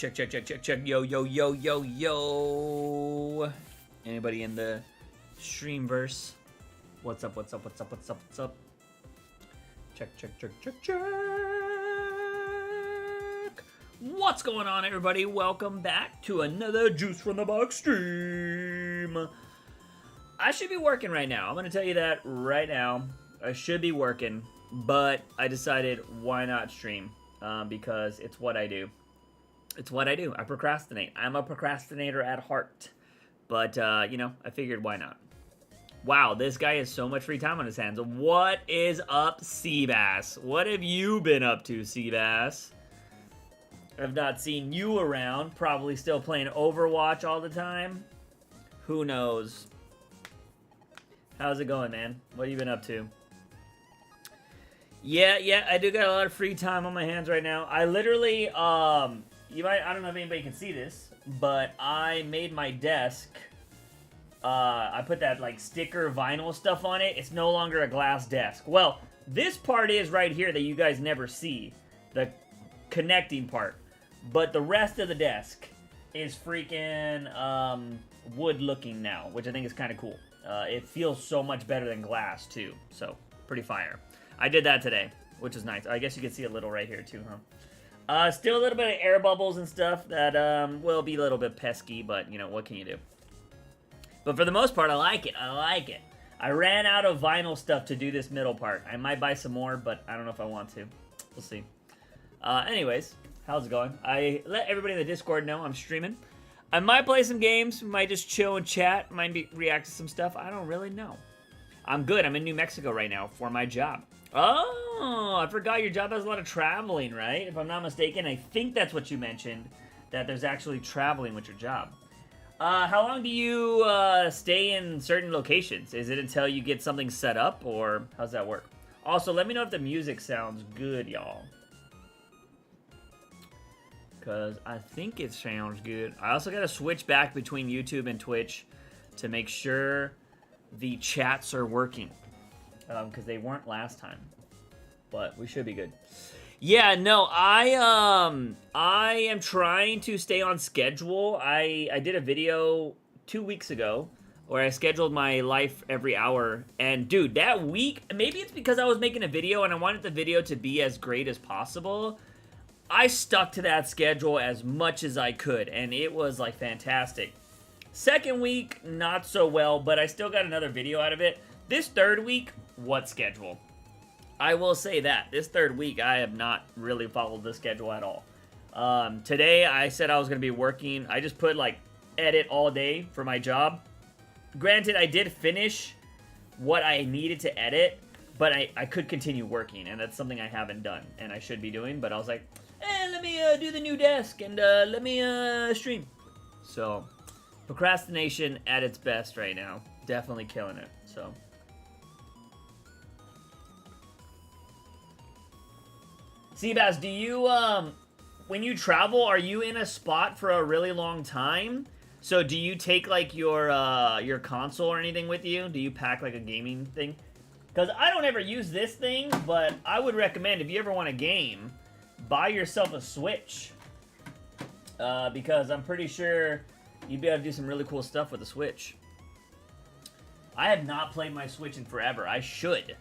Check, check, check, check, check. Yo, yo, yo, yo, yo. Anybody in the streamverse? What's up, what's up, what's up, what's up, what's up? Check, check, check, check, check. What's going on, everybody? Welcome back to another Juice from the Box stream. I should be working right now. I'm going to tell you that right now. I should be working, but I decided why not stream? Because it's what I do. It's what I do. I procrastinate. I'm a procrastinator at heart. But, you know, I figured why not? Wow, this guy has so much free time on his hands. What is up, Seabass? What have you been up to, Seabass? I've not seen you around. Probably still playing Overwatch all the time. Who knows? How's it going, man? What have you been up to? Yeah, I do got a lot of free time on my hands right now. I literally, I don't know if anybody can see this, but I made my desk, I put that, like, sticker vinyl stuff on it. It's no longer a glass desk. Well, this part is right here that you guys never see, the connecting part. But the rest of the desk is freaking, wood-looking now, which I think is kind of cool. It feels so much better than glass, too, so pretty fire. I did that today, which is nice. I guess you can see a little right here, too, huh? Still a little bit of air bubbles and stuff that will be a little bit pesky, but, you know, what can you do? But for the most part, I like it. I like it. I ran out of vinyl stuff to do this middle part. I might buy some more, but I don't know if I want to. We'll see. Anyways, how's it going? I let everybody in the Discord know I'm streaming. I might play some games. Might just chill and chat. Might react to some stuff. I don't really know. I'm good. I'm in New Mexico right now for my job. Oh, I forgot your job has a lot of traveling, right? If I'm not mistaken, I think that's what you mentioned, that there's actually traveling with your job. How long do you stay in certain locations? Is it until you get something set up, or how's that work? Also, let me know if the music sounds good, y'all. Because I think it sounds good. I also got to switch back between YouTube and Twitch to make sure the chats are working. Because they weren't last time. But we should be good. Yeah, no, I am trying to stay on schedule. I did a video 2 weeks ago where I scheduled my life every hour. And, dude, that week, maybe it's because I was making a video and I wanted the video to be as great as possible. I stuck to that schedule as much as I could, and it was, like, fantastic. Second week, not so well, but I still got another video out of it. This third week, what schedule? I will say that. This third week, I have not really followed the schedule at all. Today, I said I was going to be working. I just put, like, edit all day for my job. Granted, I did finish what I needed to edit, but I could continue working, and that's something I haven't done, and I should be doing, but I was like, let me do the new desk, and let me stream. So, procrastination at its best right now. Definitely killing it, so. Seabass, do you, when you travel, are you in a spot for a really long time? So do you take, like, your console or anything with you? Do you pack, like, a gaming thing? Because I don't ever use this thing, but I would recommend, if you ever want a game, buy yourself a Switch. Because I'm pretty sure you'd be able to do some really cool stuff with a Switch. I have not played my Switch in forever. I should.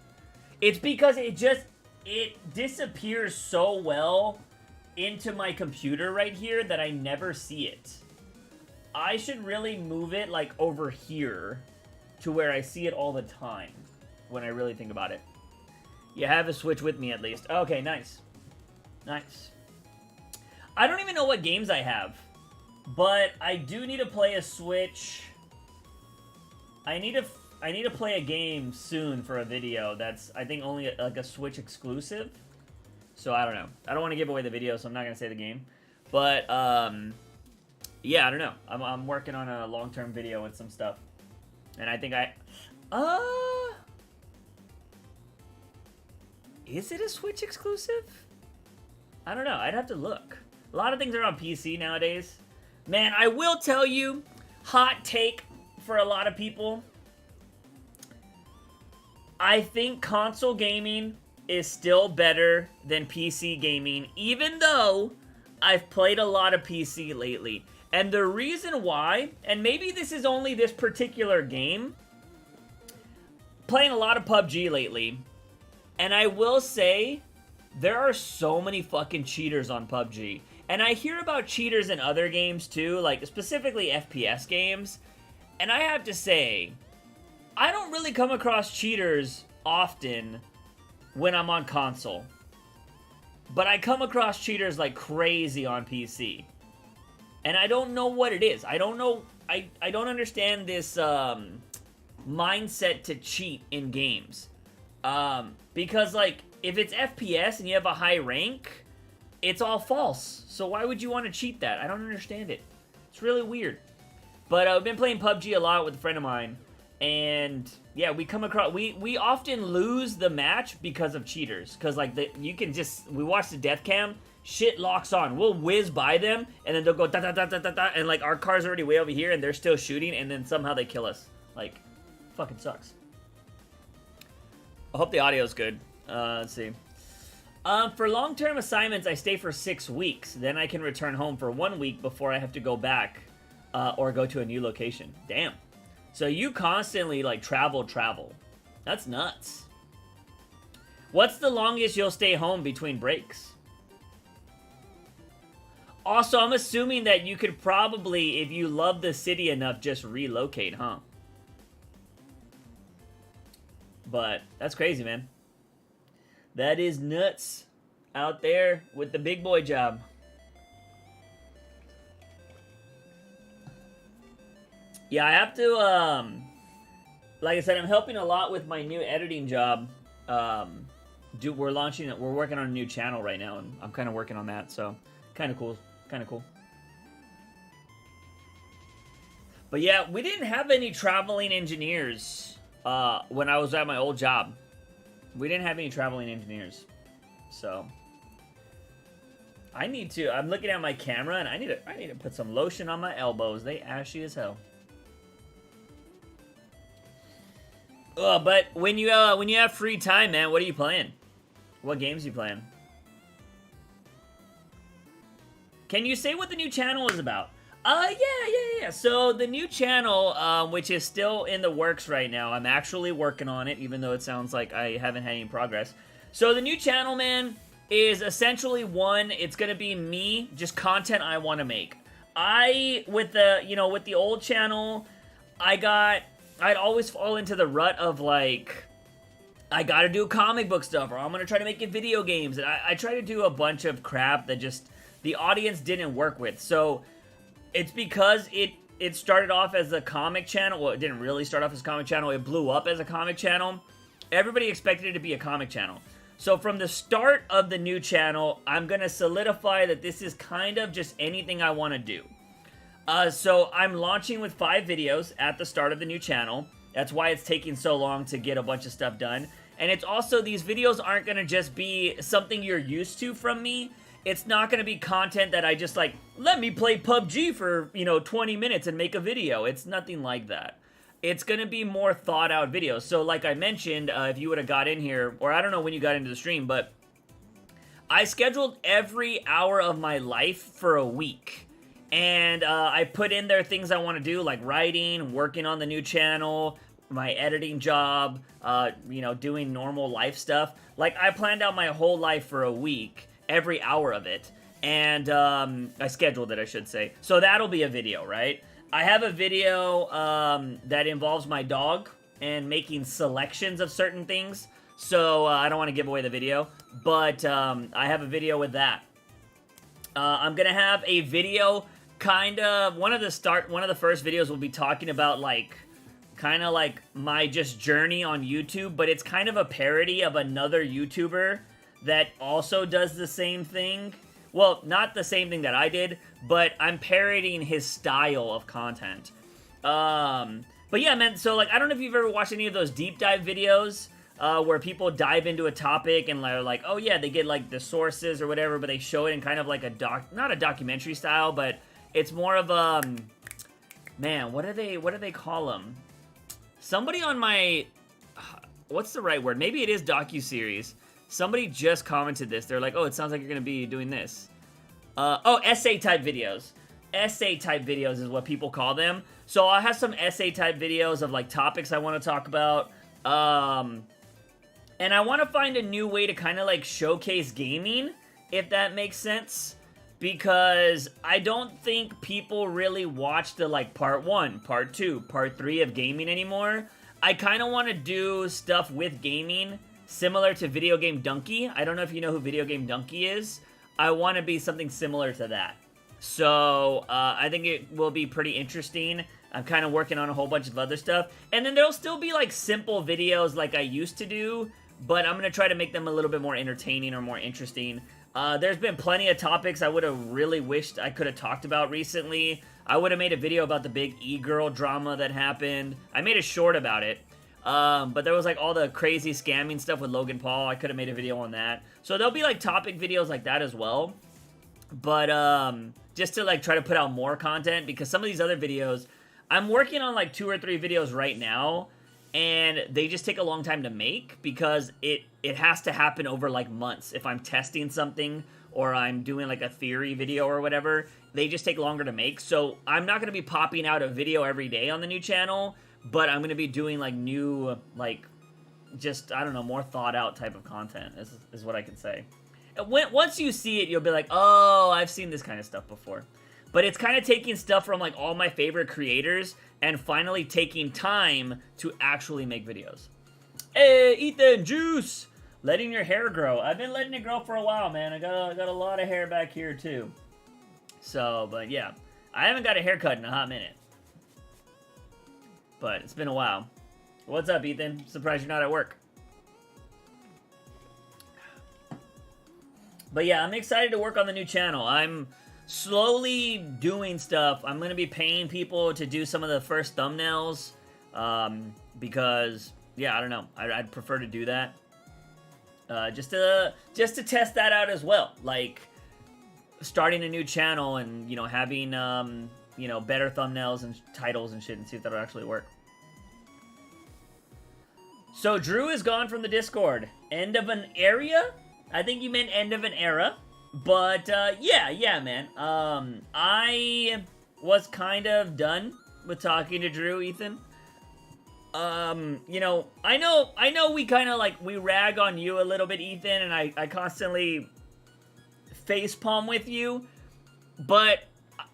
It's because it disappears so well into my computer right here that I never see it. I should really move it, like, over here to where I see it all the time when I really think about it. You have a Switch with me, at least. Okay, nice. Nice. I don't even know what games I have, but I do need to play a Switch. I need to play a game soon for a video that's, I think, only like a Switch exclusive. So I don't know. I don't want to give away the video, so I'm not gonna say the game. But yeah, I don't know. I'm working on a long-term video with some stuff, and I think is it a Switch exclusive? I don't know. I'd have to look. A lot of things are on PC nowadays. Man, I will tell you, hot take for a lot of people. I think console gaming is still better than PC gaming, even though I've played a lot of PC lately. And the reason why, and maybe this is only this particular game, playing a lot of PUBG lately, and I will say, there are so many fucking cheaters on PUBG. And I hear about cheaters in other games too, like specifically FPS games. And I have to say, I don't really come across cheaters often when I'm on console. But I come across cheaters like crazy on PC. And I don't know what it is. I don't know. I don't understand this mindset to cheat in games. Because, like, if it's FPS and you have a high rank, it's all false. So why would you want to cheat that? I don't understand it. It's really weird. But I've been playing PUBG a lot with a friend of mine. And, yeah, we come across... We often lose the match because of cheaters. Because, like, you can just... We watch the death cam... Shit locks on. We'll whiz by them, and then they'll go da da da da da da, and like our car's already way over here, and they're still shooting, and then somehow they kill us. Like, fucking sucks. I hope the audio's good. Let's see. For long-term assignments, I stay for 6 weeks. Then I can return home for 1 week before I have to go back or go to a new location. Damn. So you constantly like travel. That's nuts. What's the longest you'll stay home between breaks? Also, I'm assuming that you could probably, if you love the city enough, just relocate, huh? But that's crazy, man. That is nuts. Out there with the big boy job. Yeah, I have to, like I said, I'm helping a lot with my new editing job. We're working on a new channel right now, and I'm kind of working on that, so kind of cool. Kind of cool. But yeah, we didn't have any traveling engineers when I was at my old job. We didn't have any traveling engineers. So I'm looking at my camera and I need to put some lotion on my elbows. They ashy as hell. But when you have free time, man, what are you playing? What games are you playing? Can you say what the new channel is about? Yeah. So the new channel, which is still in the works right now, I'm actually working on it, even though it sounds like I haven't had any progress. So the new channel, man, is essentially it's gonna be me, just content I want to make. With the old channel, I'd always fall into the rut of like, I gotta do comic book stuff, or I'm gonna try to make it video games, and I try to do a bunch of crap that just the audience didn't work with. So it's because it started off as a comic channel. Well, it didn't really start off as a comic channel. It blew up as a comic channel. Everybody expected it to be a comic channel. So from the start of the new channel, I'm going to solidify that this is kind of just anything I want to do. So I'm launching with 5 videos at the start of the new channel. That's why it's taking so long to get a bunch of stuff done. And it's also, these videos aren't going to just be something you're used to from me. It's not going to be content that I just like, let me play PUBG for, 20 minutes and make a video. It's nothing like that. It's going to be more thought out videos. So like I mentioned, if you would have got in here, or I don't know when you got into the stream, but I scheduled every hour of my life for a week. And I put in there things I want to do, like writing, working on the new channel, my editing job, doing normal life stuff. Like I planned out my whole life for a week. Every hour of it, and I scheduled it, I should say. So that'll be a video, right? I have a video that involves my dog and making selections of certain things, so I don't want to give away the video, but I have a video with that. I'm gonna have a video, kind of, one of the first videos will be talking about kind of like my just journey on YouTube, but it's kind of a parody of another YouTuber that also does the same thing. Well, not the same thing that I did, but I'm parodying his style of content. But yeah, man, so like, I don't know if you've ever watched any of those deep dive videos where people dive into a topic and they're like, oh yeah, they get like the sources or whatever, but they show it in kind of like not a documentary style, but it's more of a, man, what do they call them? Somebody on my, what's the right word? Maybe it is docuseries. Somebody just commented this. They're like, oh, it sounds like you're going to be doing this. Essay type videos. Essay type videos is what people call them. So I'll have some essay type videos of like topics I want to talk about. And I want to find a new way to kind of like showcase gaming, if that makes sense. Because I don't think people really watch the like part 1, part 2, part 3 of gaming anymore. I kind of want to do stuff with gaming similar to Video Game Donkey. I don't know if you know who Video Game Donkey is. I want to be something similar to that. So I think it will be pretty interesting. I'm kind of working on a whole bunch of other stuff. And then there'll still be like simple videos like I used to do, but I'm going to try to make them a little bit more entertaining or more interesting. There's been plenty of topics I would have really wished I could have talked about recently. I would have made a video about the big e-girl drama that happened. I made a short about it. But there was like all the crazy scamming stuff with Logan Paul. I could have made a video on that. So there'll be like topic videos like that as well. But just to like try to put out more content, because some of these other videos, I'm working on like 2 or 3 videos right now, and they just take a long time to make because it has to happen over like months. If I'm testing something or I'm doing like a theory video or whatever, they just take longer to make. So I'm not going to be popping out a video every day on the new channel, but I'm going to be doing like new, like, just, I don't know, more thought out type of content is what I can say. Once you see it, you'll be like, oh, I've seen this kind of stuff before. But it's kind of taking stuff from like all my favorite creators and finally taking time to actually make videos. Hey, Ethan, Juice! Letting your hair grow. I've been letting it grow for a while, man. I got a lot of hair back here, too. So, but yeah. I haven't got a haircut in a hot minute. But it's been a while. What's up, Ethan? Surprised you're not at work. But yeah, I'm excited to work on the new channel. I'm slowly doing stuff. I'm going to be paying people to do some of the first thumbnails. Because, yeah, I don't know. I'd prefer to do that. Just to test that out as well. Like, starting a new channel and, you know, having, you know, better thumbnails and titles and shit and see if that'll actually work. So, Drew is gone from the Discord. End of an area? I think you meant end of an era. But, yeah, man. I was kind of done with talking to Drew, Ethan. You know, I know we kind of, like, we rag on you a little bit, Ethan, and I constantly facepalm with you, but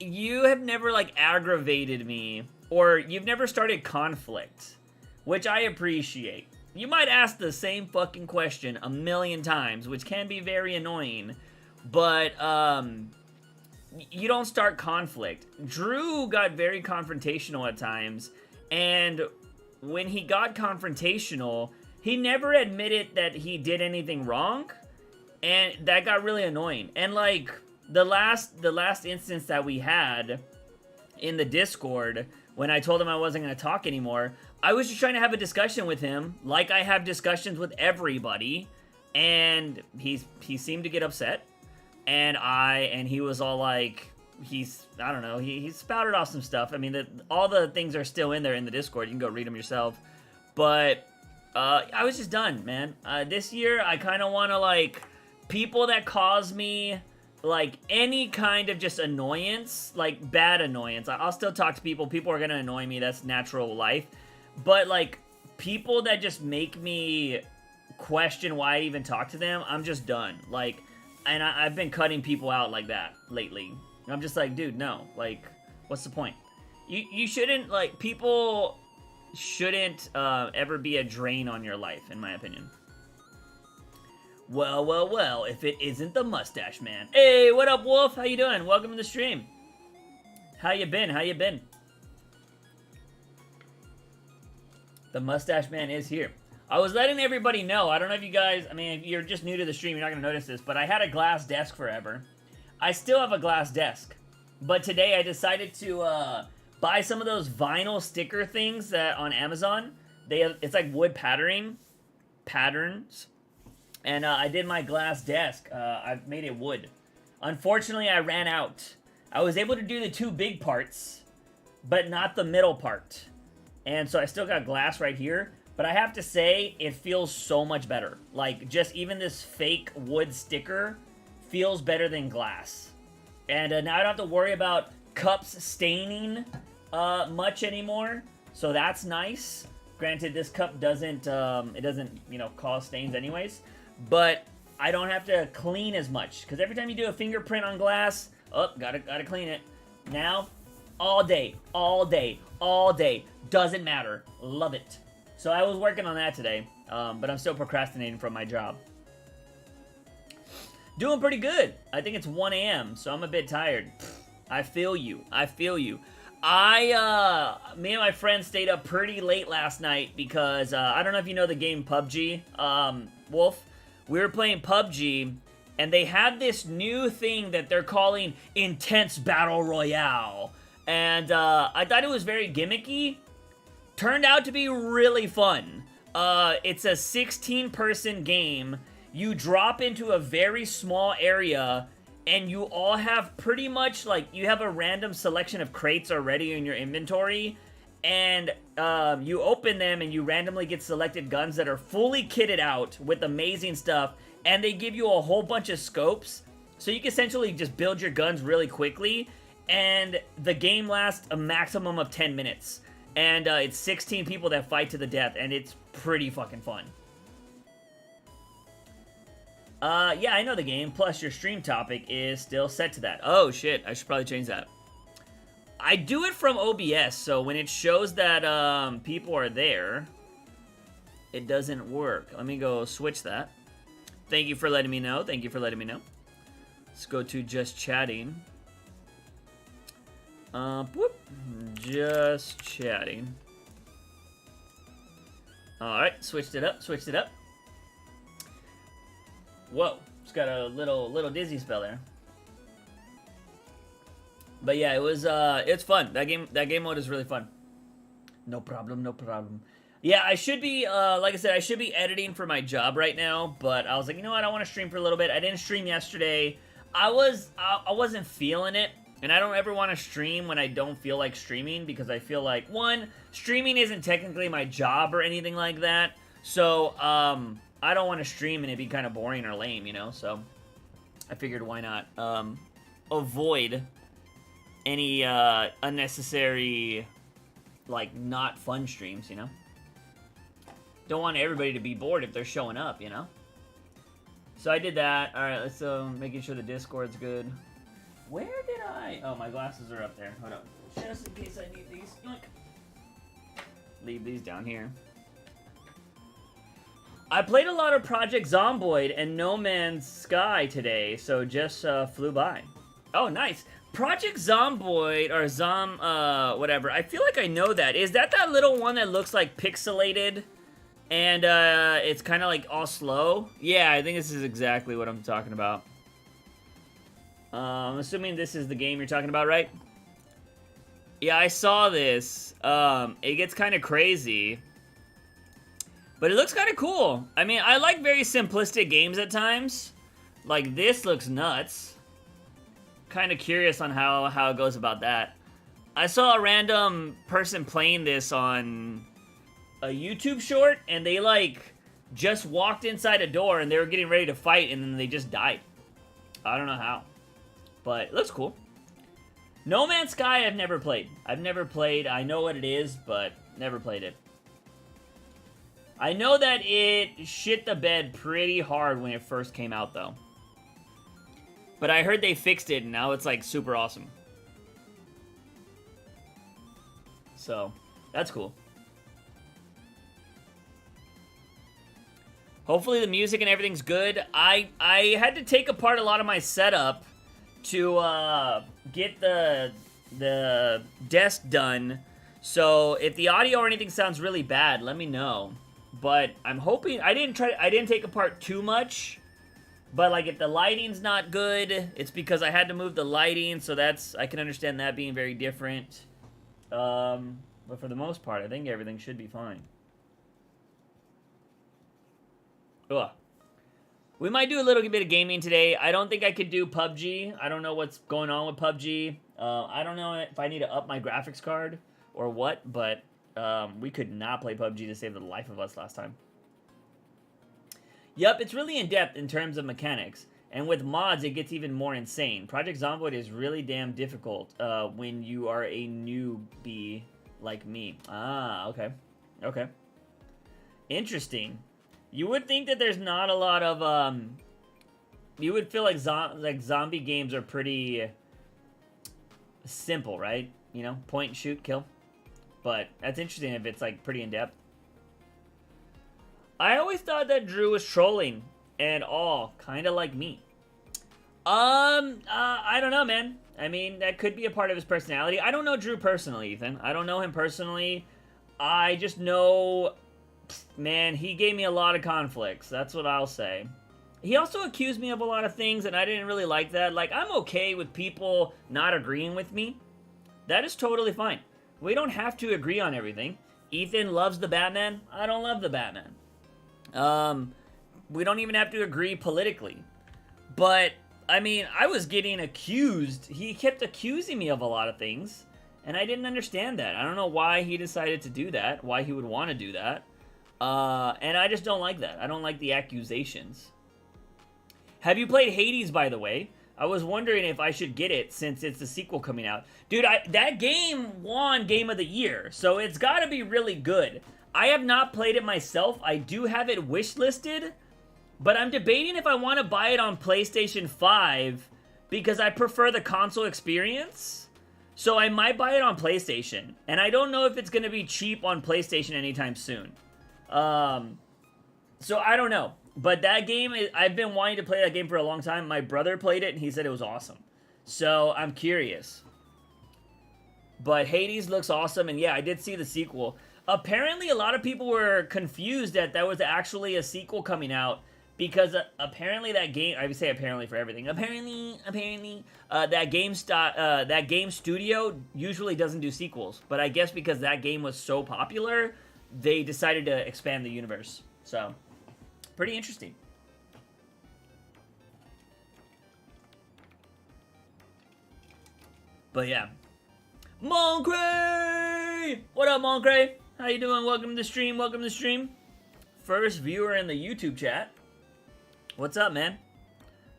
you have never, like, aggravated me, or you've never started conflict, which I appreciate. You might ask the same fucking question a million times, which can be very annoying, but, you don't start conflict. Drew got very confrontational at times, and when he got confrontational, he never admitted that he did anything wrong, and that got really annoying. And, like, the last instance that we had in the Discord, when I told him I wasn't going to talk anymore, I was just trying to have a discussion with him, like I have discussions with everybody, and he seemed to get upset, and he was all like, I don't know, he spouted off some stuff. I mean, all the things are still in there in the Discord. You can go read them yourself. But I was just done, man. This year, I kind of want to, like, people that cause me, like, any kind of just annoyance, like, bad annoyance. I'll still talk to people. People are going to annoy me. That's natural life. But, like, people that just make me question why I even talk to them, I'm just done. Like, and I've been cutting people out like that lately. I'm just like, dude, no. Like, what's the point? You shouldn't, like, people shouldn't ever be a drain on your life, in my opinion. Well, if it isn't the Mustache Man. Hey, what up, Wolf? How you doing? Welcome to the stream. How you been? The Mustache Man is here. I was letting everybody know. I don't know if you guys, I mean, if you're just new to the stream, you're not going to notice this, but I had a glass desk forever. I still have a glass desk. But today I decided to buy some of those vinyl sticker things that on Amazon. It's like wood patterns. And I did my glass desk. I've made it wood. Unfortunately, I ran out. I was able to do the 2 big parts, but not the middle part. And so I still got glass right here. But I have to say, it feels so much better. Like, just even this fake wood sticker feels better than glass. And now I don't have to worry about cups staining much anymore. So that's nice. Granted, this cup doesn't, it doesn't, you know, cause stains anyways. But I don't have to clean as much. Because every time you do a fingerprint on glass, oh, gotta clean it. Now, all day, all day, all day. Doesn't matter. Love it. So I was working on that today. But I'm still procrastinating from my job. Doing pretty good. I think it's 1 a.m., so I'm a bit tired. I feel you. I feel you. Me and my friends stayed up pretty late last night because, I don't know if you know the game PUBG, Wolf. We were playing PUBG, and they have this new thing that they're calling Intense Battle Royale. And, I thought it was very gimmicky. Turned out to be really fun. It's a 16-person game. You drop into a very small area, and you all have pretty much, like, you have a random selection of crates already in your inventory, and you open them, and you randomly get selected guns that are fully kitted out with amazing stuff, and they give you a whole bunch of scopes, so you can essentially just build your guns really quickly, and the game lasts a maximum of 10 minutes, and it's 16 people that fight to the death, and it's pretty fucking fun. Yeah, I know the game, plus your stream topic is still set to that. Oh, shit, I should probably change that. I do it from OBS, so when it shows that, people are there, it doesn't work. Let me go switch that. Thank you for letting me know, thank you for letting me know. Let's go to just chatting. Whoop. Just chatting. Alright, switched it up, switched it up. Whoa, it's got a little dizzy spell there. But yeah, it's fun. That game mode is really fun. No problem, no problem. Yeah, I should be, like I said, I should be editing for my job right now, but I was like, you know what, I want to stream for a little bit. I didn't stream yesterday. I wasn't feeling it, and I don't ever want to stream when I don't feel like streaming, because I feel like, one, streaming isn't technically my job or anything like that, so, I don't want to stream and it'd be kind of boring or lame, you know, so I figured why not avoid any unnecessary, like, not fun streams, you know? Don't want everybody to be bored if they're showing up, you know? So I did that. Alright, let's, making sure the Discord's good. Where did I... Oh, my glasses are up there. Hold up. Just in case I need these. Look. Leave these down here. I played a lot of Project Zomboid and No Man's Sky today, so just flew by. Oh, nice. Project Zomboid, or whatever. I feel like I know that. Is that little one that looks like pixelated? And it's kind of like all slow? Yeah, I think this is exactly what I'm talking about. I'm assuming this is the game you're talking about, right? Yeah, I saw this. It gets kind of crazy. But it looks kind of cool. I mean, I like very simplistic games at times. Like, this looks nuts. Kind of curious on how it goes about that. I saw a random person playing this on a YouTube short, and they, like, just walked inside a door, and they were getting ready to fight, and then they just died. I don't know how. But it looks cool. No Man's Sky I've never played. I know what it is, but never played it. I know that it shit the bed pretty hard when it first came out, though. But I heard they fixed it, and now it's, like, super awesome. So, that's cool. Hopefully the music and everything's good. I had to take apart a lot of my setup to get the desk done. So, if the audio or anything sounds really bad, let me know. But I'm hoping... I didn't take apart too much. But, like, if the lighting's not good, it's because I had to move the lighting. So I can understand that being very different. But for the most part, I think everything should be fine. Ugh. We might do a little bit of gaming today. I don't think I could do PUBG. I don't know what's going on with PUBG. I don't know if I need to up my graphics card or what, but... we could not play PUBG to save the life of us last time. Yep, it's really in-depth in terms of mechanics. And with mods, it gets even more insane. Project Zomboid is really damn difficult when you are a newbie like me. Ah, okay. Okay. Interesting. You would think that there's not a lot of, you would feel like, zombie games are pretty simple, right? You know, point, shoot, kill. But that's interesting if it's, like, pretty in-depth. I always thought that Drew was trolling and all, kind of like me. I don't know, man. I mean, that could be a part of his personality. I don't know Drew personally, Ethan. I don't know him personally. I just know, man, he gave me a lot of conflicts. That's what I'll say. He also accused me of a lot of things, and I didn't really like that. Like, I'm okay with people not agreeing with me. That is totally fine. We don't have to agree on everything. Ethan loves the Batman. I don't love the Batman. We don't even have to agree politically. But, I mean, I was getting accused. He kept accusing me of a lot of things, and I didn't understand that. I don't know why he decided to do that, why he would want to do that. And I just don't like that. I don't like the accusations. Have you played Hades, by the way? I was wondering if I should get it since it's the sequel coming out. Dude, that game won Game of the Year, so it's got to be really good. I have not played it myself. I do have it wishlisted, but I'm debating if I want to buy it on PlayStation 5 because I prefer the console experience. So I might buy it on PlayStation, and I don't know if it's going to be cheap on PlayStation anytime soon. So I don't know. But that game, I've been wanting to play that game for a long time. My brother played it, and he said it was awesome. So, I'm curious. But Hades looks awesome, and yeah, I did see the sequel. Apparently, a lot of people were confused that that was actually a sequel coming out, because apparently that game, I would say apparently for everything, that game studio usually doesn't do sequels. But I guess because that game was so popular, they decided to expand the universe. So, pretty interesting. But yeah. Moncray! What up, Moncray? How you doing? Welcome to the stream. Welcome to the stream. First viewer in the YouTube chat. What's up, man?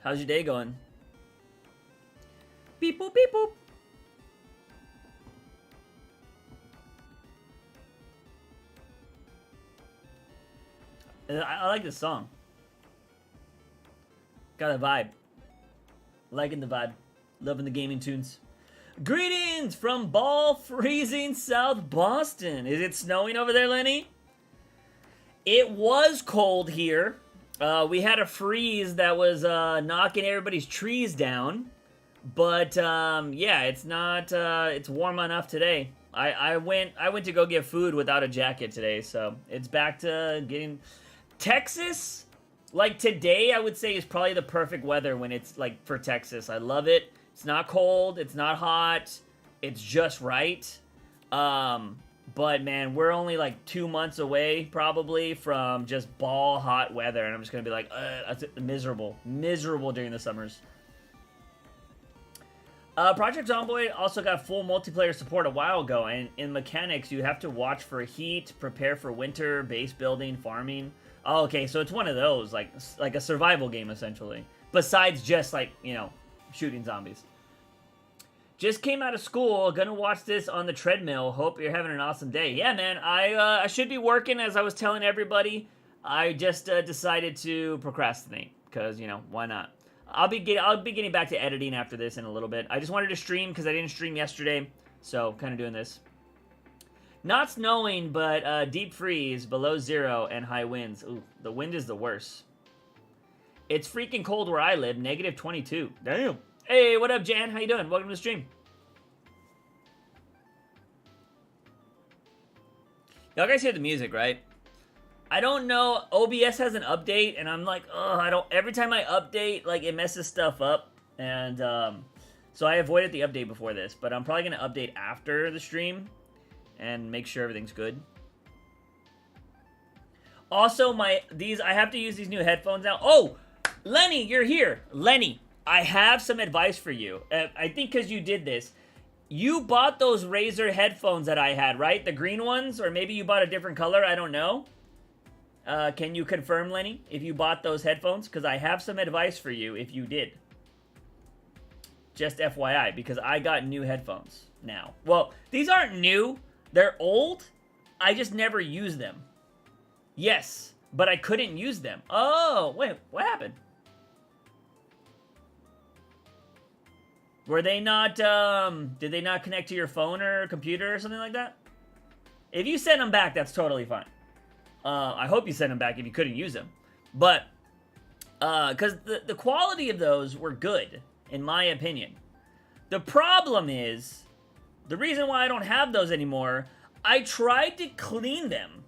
How's your day going? Beep boop, beep boop. I like this song. Got a vibe. Liking the vibe. Loving the gaming tunes. Greetings from ball freezing South Boston. Is it snowing over there, Lenny? It was cold here. We had a freeze that was knocking everybody's trees down. But yeah, it's not. It's warm enough today. I went to go get food without a jacket today, so it's back to getting. Texas, like today, I would say is probably the perfect weather when it's like for Texas. I love it. It's not cold. It's not hot. It's just right. But man, we're only like 2 months away probably from just ball hot weather, and I'm just gonna be like, that's miserable during the summers. Project Zomboid also got full multiplayer support a while ago, and in mechanics, you have to watch for heat, prepare for winter, base building, farming. Oh, okay, so it's one of those, like a survival game, essentially. Besides just, like, you know, shooting zombies. Just came out of school, gonna watch this on the treadmill. Hope you're having an awesome day. Yeah, man, I should be working, as I was telling everybody. I just decided to procrastinate, because, you know, why not? I'll be getting back to editing after this in a little bit. I just wanted to stream, because I didn't stream yesterday, so kind of doing this. Not snowing, but deep freeze, below 0, and high winds. Ooh, the wind is the worst. It's freaking cold where I live, -22. Damn. Hey, what up, Jan? How you doing? Welcome to the stream. Y'all guys hear the music, right? I don't know. OBS has an update, and I'm like, ugh, I don't. Every time I update, like, it messes stuff up, and so I avoided the update before this, but I'm probably gonna update after the stream and make sure everything's good. Also, I have to use these new headphones now. Oh, Lenny, you're here. Lenny, I have some advice for you. I think because you did this. You bought those Razer headphones that I had, right? The green ones? Or maybe you bought a different color, I don't know. Can you confirm, Lenny, if you bought those headphones? Because I have some advice for you if you did. Just FYI, because I got new headphones now. Well, these aren't new. They're old. I just never use them. Yes, but I couldn't use them. Oh, wait, what happened? Were they not, did they not connect to your phone or computer or something like that? If you send them back, that's totally fine. I hope you send them back if you couldn't use them. But, because the quality of those were good, in my opinion. The problem is, the reason why I don't have those anymore, I tried to clean them.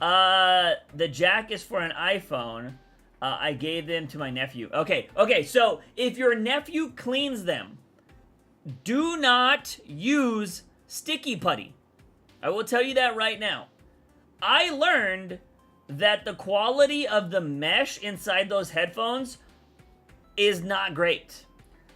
The jack is for an iPhone. I gave them to my nephew. Okay, so if your nephew cleans them, do not use sticky putty. I will tell you that right now. I learned that the quality of the mesh inside those headphones is not great.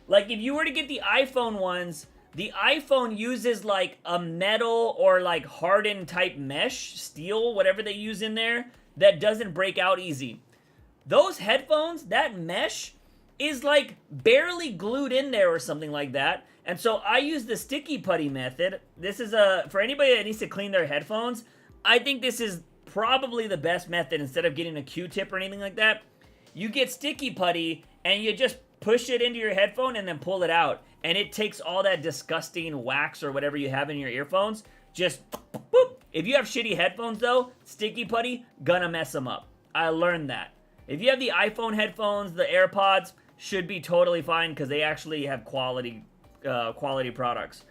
Like, if you were to get the iPhone ones, the iPhone uses, like, a metal or, like, hardened type mesh, steel, whatever they use in there, that doesn't break out easy. Those headphones, that mesh, is, like, barely glued in there or something like that. And so I use the sticky putty method. This is for anybody that needs to clean their headphones, I think this is probably the best method instead of getting a Q-tip or anything like that. You get sticky putty and you just push it into your headphone and then pull it out. And it takes all that disgusting wax or whatever you have in your earphones. Just, boop. If you have shitty headphones though, sticky putty, gonna mess them up. I learned that. If you have the iPhone headphones, the AirPods, should be totally fine because they actually have quality products.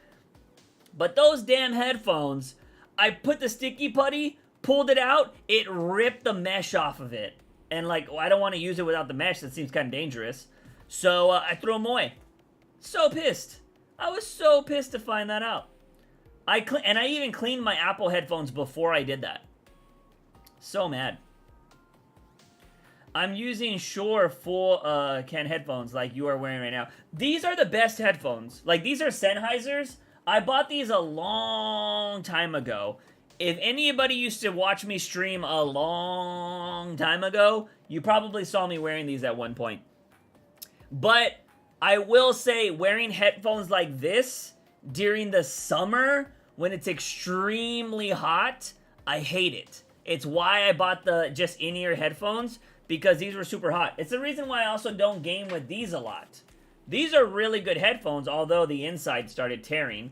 But those damn headphones, I put the sticky putty, pulled it out, it ripped the mesh off of it. And like, I don't want to use it without the mesh, that seems kind of dangerous. So I threw them away. So pissed. I was so pissed to find that out. And I even cleaned my Apple headphones before I did that. So mad. I'm using Shure full can headphones like you are wearing right now. These are the best headphones. Like, these are Sennheisers. I bought these a long time ago. If anybody used to watch me stream a long time ago, you probably saw me wearing these at one point. But I will say, wearing headphones like this during the summer when it's extremely hot, I hate it. It's why I bought the just in-ear headphones, because these were super hot. It's the reason why I also don't game with these a lot. These are really good headphones, although the inside started tearing.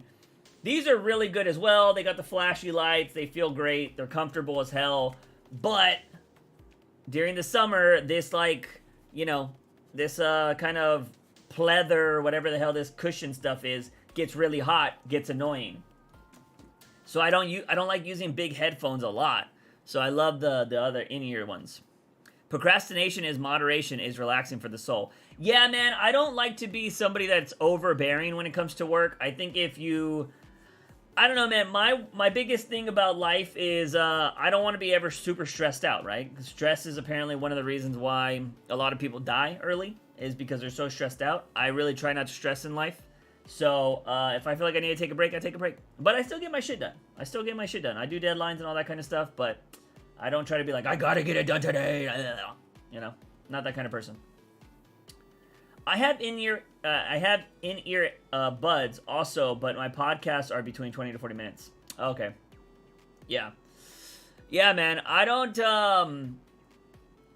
These are really good as well. They got the flashy lights. They feel great. They're comfortable as hell. But during the summer, this, like, you know, this kind of pleather, whatever the hell this cushion stuff is, gets really hot, gets annoying. So I don't like using big headphones a lot. So I love the other in-ear ones. Procrastination is moderation, is relaxing for the soul. Yeah, man, I don't like to be somebody that's overbearing when it comes to work. I think if you... I don't know, man, my biggest thing about life is I don't want to be ever super stressed out, right? Stress is apparently one of the reasons why a lot of people die early, is because they're so stressed out. I really try not to stress in life. So if I feel like I need to take a break, I take a break. But I still get my shit done. I do deadlines and all that kind of stuff, but I don't try to be like, I gotta get it done today. You know, not that kind of person. I have in-ear buds also, but my podcasts are between 20 to 40 minutes. Okay. Yeah, man. I don't,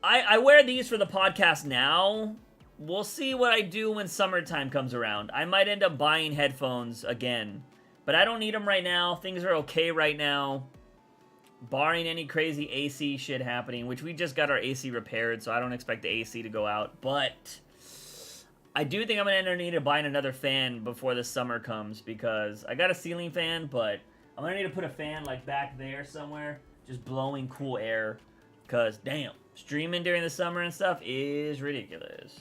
I wear these for the podcast now. We'll see what I do when summertime comes around. I might end up buying headphones again, but I don't need them right now. Things are okay right now, barring any crazy AC shit happening, which we just got our AC repaired, so I don't expect the AC to go out. But I do think I'm going to end up needing to buy another fan before the summer comes, because I got a ceiling fan, but I'm going to need to put a fan like back there somewhere, just blowing cool air, because damn, streaming during the summer and stuff is ridiculous.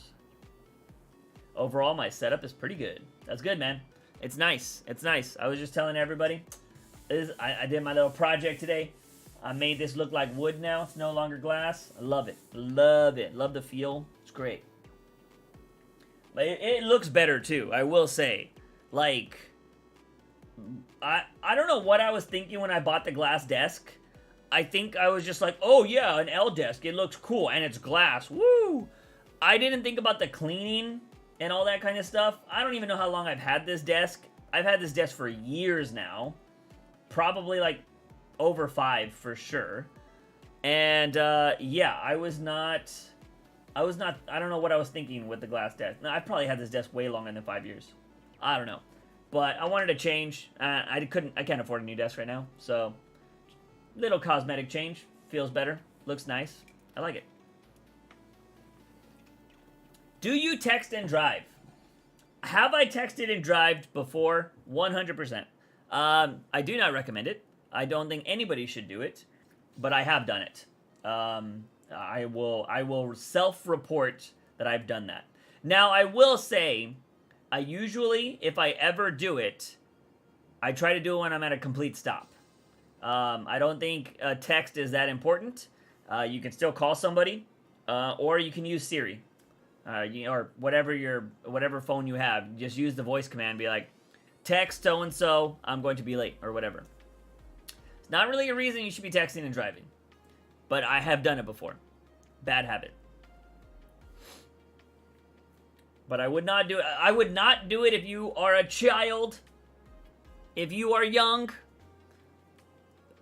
Overall, my setup is pretty good. That's good, man. It's nice. It's nice. I was just telling everybody, I did my little project today. I made this look like wood now. It's no longer glass. I love it. Love it. Love the feel. It's great. But it looks better, too, I will say. Like, I don't know what I was thinking when I bought the glass desk. I think I was just like, oh yeah, an L desk. It looks cool and it's glass. Woo! I didn't think about the cleaning and all that kind of stuff. I don't even know how long I've had this desk. I've had this desk for years now. Probably like over 5 for sure. And yeah, I don't know what I was thinking with the glass desk. No, I probably had this desk way longer than 5 years. I don't know. But I wanted to change. I can't afford a new desk right now. So, little cosmetic change. Feels better. Looks nice. I like it. Do you text and drive? Have I texted and drived before? 100%. I do not recommend it. I don't think anybody should do it. But I have done it. I will self-report that I've done that. Now, I will say, I usually, if I ever do it, I try to do it when I'm at a complete stop. I don't think text is that important. You can still call somebody, or you can use Siri, or whatever phone you have. Just use the voice command. Be like, text so and so. I'm going to be late, or whatever. It's not really a reason you should be texting and driving, but I have done it before. Bad habit. But I would not do it. I would not do it if you are a child. If you are young.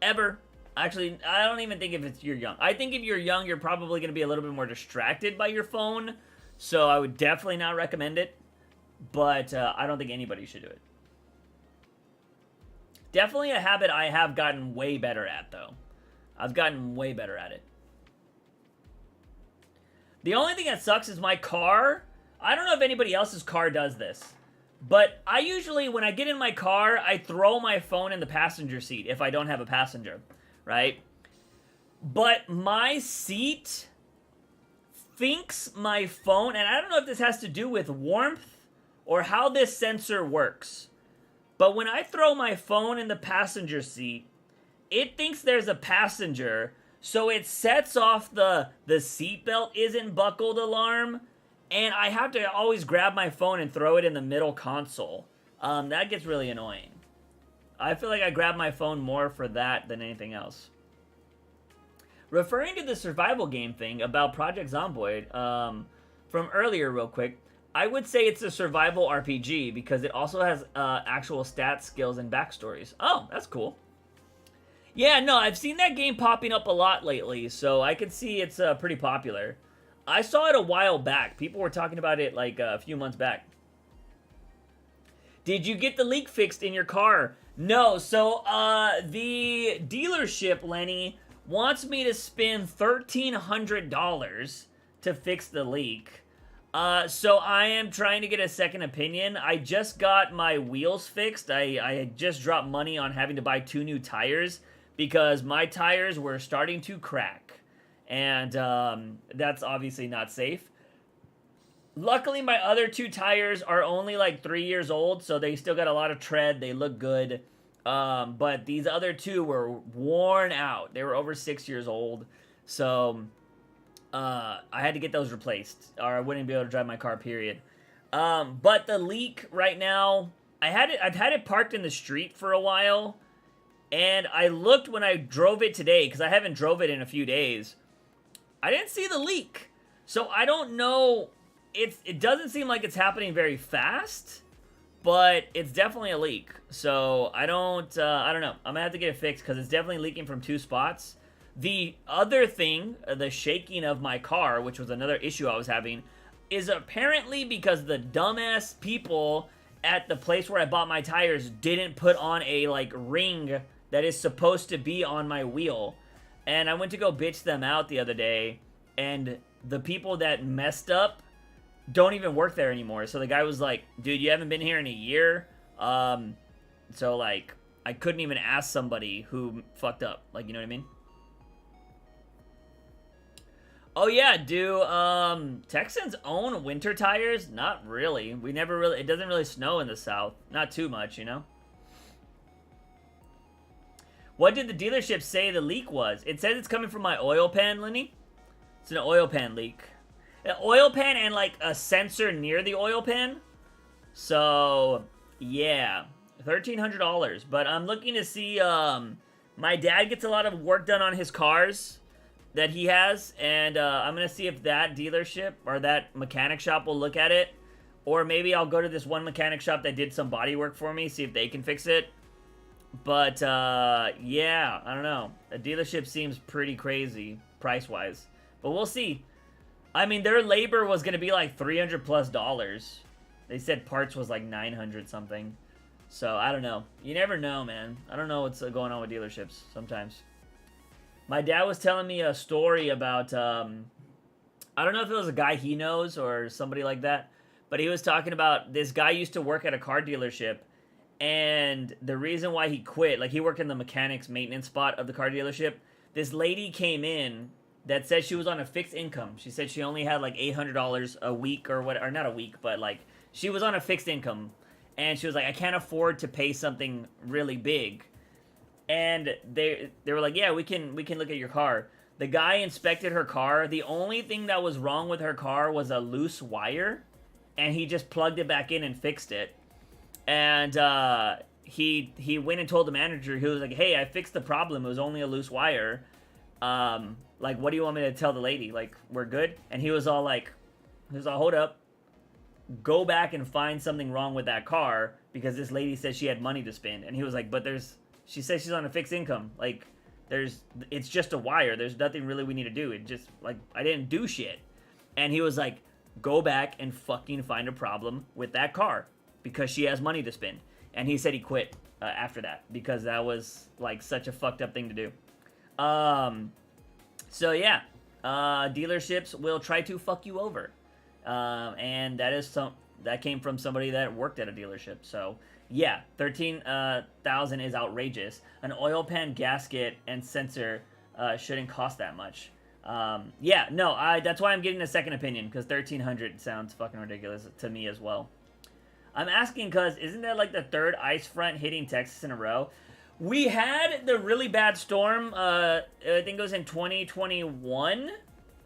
Ever. Actually, I don't even think if you're young. I think if you're young, you're probably going to be a little bit more distracted by your phone. So I would definitely not recommend it. But I don't think anybody should do it. Definitely a habit I have gotten way better at, though. I've gotten way better at it. The only thing that sucks is my car. I don't know if anybody else's car does this, but I usually, when I get in my car, I throw my phone in the passenger seat if I don't have a passenger, right? But my seat thinks my phone, and I don't know if this has to do with warmth or how this sensor works, but when I throw my phone in the passenger seat, it thinks there's a passenger, so it sets off the seatbelt isn't buckled alarm, and I have to always grab my phone and throw it in the middle console. That gets really annoying. I feel like I grab my phone more for that than anything else. Referring to the survival game thing about Project Zomboid from earlier real quick, I would say it's a survival RPG because it also has actual stats, skills, and backstories. Oh, that's cool. Yeah, no, I've seen that game popping up a lot lately, so I can see it's pretty popular. I saw it a while back. People were talking about it like a few months back. Did you get the leak fixed in your car? No, so the dealership, Lenny, wants me to spend $1,300 to fix the leak. So I am trying to get a second opinion. I just got my wheels fixed. I had just dropped money on having to buy 2 new tires because my tires were starting to crack. And that's obviously not safe. Luckily, my other 2 tires are only like 3 years old, so they still got a lot of tread. They look good. But these other 2 were worn out. They were over 6 years old. So I had to get those replaced, or I wouldn't be able to drive my car, period. But the leak right now, I've had it parked in the street for a while. And I looked when I drove it today, because I haven't drove it in a few days. I didn't see the leak. So I don't know. It doesn't seem like it's happening very fast, but it's definitely a leak. So I don't know. I'm gonna have to get it fixed because it's definitely leaking from 2 spots. The other thing, the shaking of my car, which was another issue I was having, is apparently because the dumbass people at the place where I bought my tires didn't put on a like ring that is supposed to be on my wheel. And I went to go bitch them out the other day, and the people that messed up don't even work there anymore. So the guy was like, dude, you haven't been here in a year? So, like, I couldn't even ask somebody who fucked up. Like, you know what I mean? Oh, yeah, do Texans own winter tires? Not really. It doesn't really snow in the South. Not too much, you know? What did the dealership say the leak was? It says it's coming from my oil pan, Lenny. It's an oil pan leak. An oil pan and, like, a sensor near the oil pan. So, yeah. $1,300. But I'm looking to see, My dad gets a lot of work done on his cars that he has, and I'm gonna see if that dealership or that mechanic shop will look at it, or maybe I'll go to this one mechanic shop that did some body work for me, see if they can fix it. But yeah, I don't know. A dealership seems pretty crazy price wise, but we'll see. I mean, their labor was gonna be like $300+. They said parts was like 900 something. So I don't know. You never know, man. I don't know what's going on with dealerships sometimes. My dad was telling me a story about, I don't know if it was a guy he knows or somebody like that, but he was talking about this guy used to work at a car dealership, and the reason why he quit, like he worked in the mechanics maintenance spot of the car dealership, this lady came in that said she was on a fixed income. She said she only had like $800 a week or what, or not a week, but like she was on a fixed income, and she was like, I can't afford to pay something really big. And they were like, yeah, we can look at your car. The guy inspected her car. The only thing that was wrong with her car was a loose wire, and he just plugged it back in and fixed it. And he went and told the manager. He was like, hey, I fixed the problem. It was only a loose wire. Like, what do you want me to tell the lady? Like, we're good? And he was all like, hold up. Go back and find something wrong with that car because this lady said she had money to spend. And he was like, but she says she's on a fixed income. Like, it's just a wire. There's nothing really we need to do. It just, like, I didn't do shit. And he was like, go back and fucking find a problem with that car because she has money to spend. And he said he quit after that because that was, like, such a fucked up thing to do. So, yeah. Dealerships will try to fuck you over. And that came from somebody that worked at a dealership. So, yeah, $13,000 is outrageous. An oil pan gasket and sensor shouldn't cost that much. Yeah, no, that's why I'm getting a second opinion, because $1,300 sounds fucking ridiculous to me as well. I'm asking because isn't that like the third ice front hitting Texas in a row? We had the really bad storm, I think it was in 2021,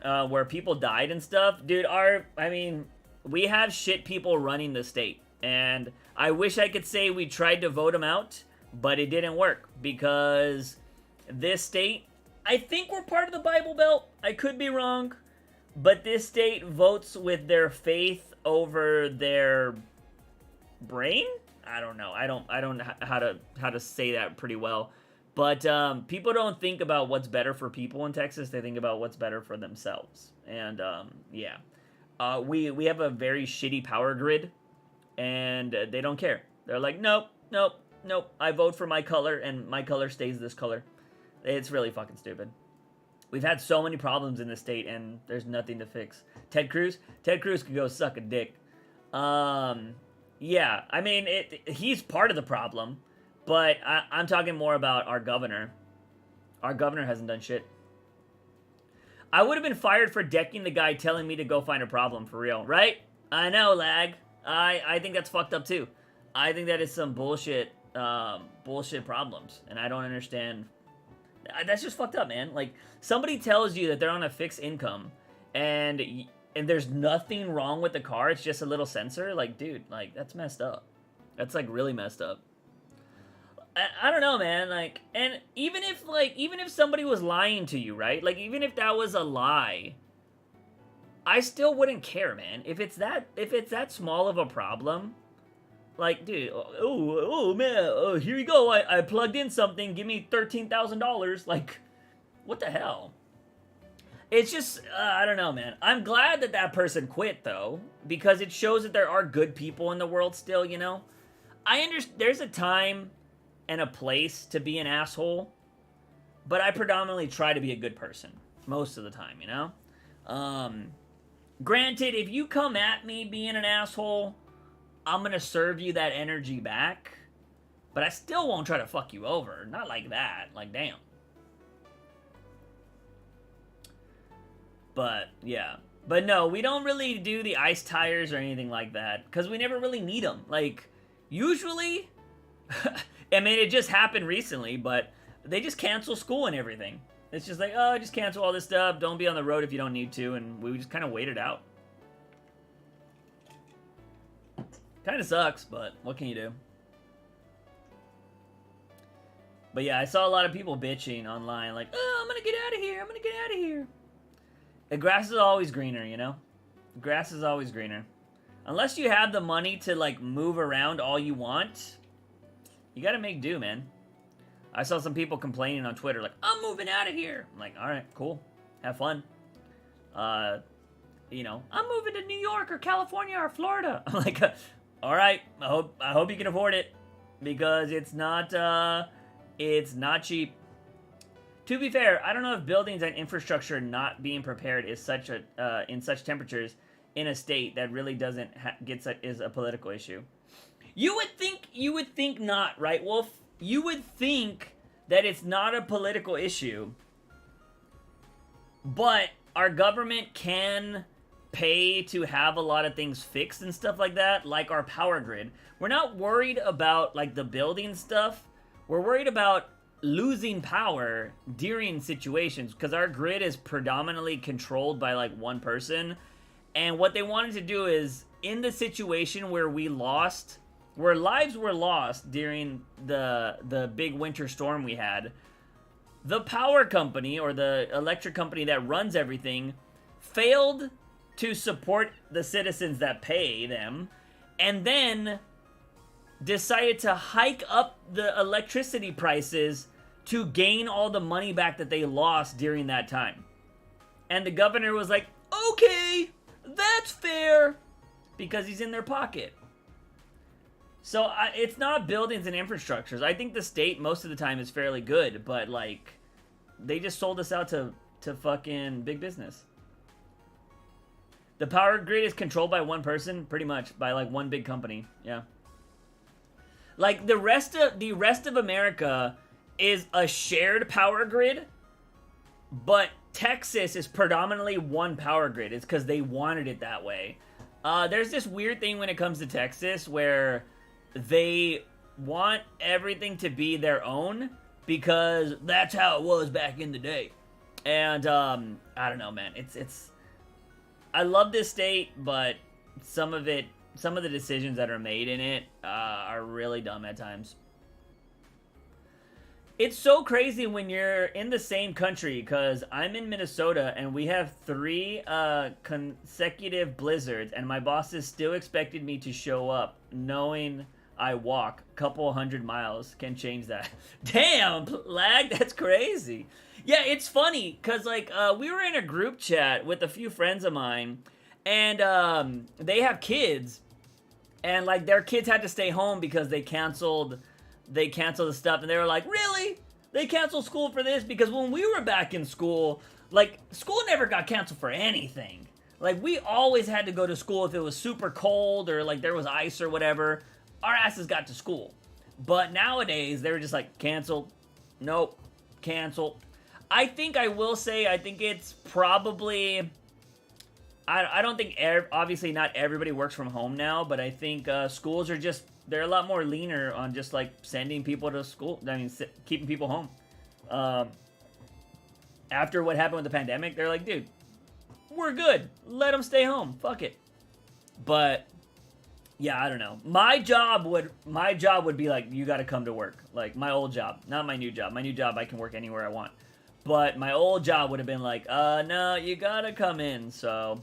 where people died and stuff. Dude, we have shit people running the state. And I wish I could say we tried to vote them out, but it didn't work because this state, I think we're part of the Bible Belt. I could be wrong, but this state votes with their faith over their brain. I don't know. I don't know how to say that pretty well. But people don't think about what's better for people in Texas. They think about what's better for themselves. And yeah, we have a very shitty power grid. And they don't care. They're like, nope. I vote for my color, and my color stays this color. It's really fucking stupid. We've had so many problems in the state, and there's nothing to fix. Ted Cruz could go suck a dick. Yeah, I mean, he's part of the problem, but I'm talking more about our governor. Our governor hasn't done shit. I would have been fired for decking the guy telling me to go find a problem, for real, right? I know, lag. I think that's fucked up too. I think that is some bullshit problems, and I don't understand. That's just fucked up, man. Like, somebody tells you that they're on a fixed income, and there's nothing wrong with the car. It's just a little sensor. Like, dude, like that's messed up. That's like really messed up. I don't know, man. Like, and even if somebody was lying to you, right? Like, even if that was a lie, I still wouldn't care, man. If it's that small of a problem, like, dude, oh man, here you go. I plugged in something. Give me $13,000. Like, what the hell? It's just, I don't know, man. I'm glad that person quit, though, because it shows that there are good people in the world still, you know? I understand there's a time and a place to be an asshole, but I predominantly try to be a good person most of the time, you know? Granted, if you come at me being an asshole, I'm gonna serve you that energy back, but I still won't try to fuck you over. Not like that. Like, damn. But, yeah. But no, we don't really do the ice tires or anything like that, because we never really need them. Like, usually, I mean, it just happened recently, but they just cancel school and everything. It's just like, oh, just cancel all this stuff. Don't be on the road if you don't need to. And we just kind of wait it out. Kind of sucks, but what can you do? But yeah, I saw a lot of people bitching online, like, oh, I'm gonna get out of here, I'm gonna get out of here. The grass is always greener, you know? The grass is always greener. Unless you have the money to, like, move around all you want, you gotta make do, man. I saw some people complaining on Twitter, like, I'm moving out of here. I'm like, alright, cool. Have fun. You know, I'm moving to New York or California or Florida. I'm like, alright, I hope you can afford it. Because it's not cheap. To be fair, I don't know if buildings and infrastructure not being prepared is such a in such temperatures in a state that really doesn't is a political issue. You would think not, right, Wolf? You would think that it's not a political issue, but our government can pay to have a lot of things fixed and stuff like that, like our power grid. We're not worried about, like, the building stuff. We're worried about losing power during situations, because our grid is predominantly controlled by, like, one person. And what they wanted to do is, in the situation where where lives were lost during the big winter storm we had, the power company, or the electric company that runs everything, failed to support the citizens that pay them, and then decided to hike up the electricity prices to gain all the money back that they lost during that time. And the governor was like, okay, that's fair, because he's in their pocket. So it's not buildings and infrastructures. I think the state most of the time is fairly good, but, like, they just sold us out to fucking big business. The power grid is controlled by one person, pretty much, by, like, one big company. Yeah. Like, the rest of America is a shared power grid, but Texas is predominantly one power grid. It's because they wanted it that way. There's this weird thing when it comes to Texas where they want everything to be their own because that's how it was back in the day. And, I don't know, man. I love this state, but some of the decisions that are made in it are really dumb at times. It's so crazy when you're in the same country, because I'm in Minnesota and we have 3 consecutive blizzards, and my bosses still expected me to show up, knowing I walk a couple 100 miles can change that. Damn, lag, that's crazy. Yeah, it's funny, because, like, we were in a group chat with a few friends of mine, and they have kids, and, like, their kids had to stay home because they canceled the stuff, and they were like, really? They canceled school for this? Because when we were back in school, like, school never got canceled for anything. Like, we always had to go to school if it was super cold or, like, there was ice or whatever. Our asses got to school. But nowadays, they were just like, canceled. Nope. Canceled. I think I will say, I think it's probably... I don't think, obviously not everybody works from home now, but I think schools are just, they're a lot more leaner on just, like, sending people to school. I mean, keeping people home. After what happened with the pandemic, they're like, dude, we're good. Let them stay home. Fuck it. But, yeah, I don't know. My job would be like, you gotta come to work. Like, my old job, not my new job. My new job, I can work anywhere I want. But my old job would have been like, no, you gotta come in, so...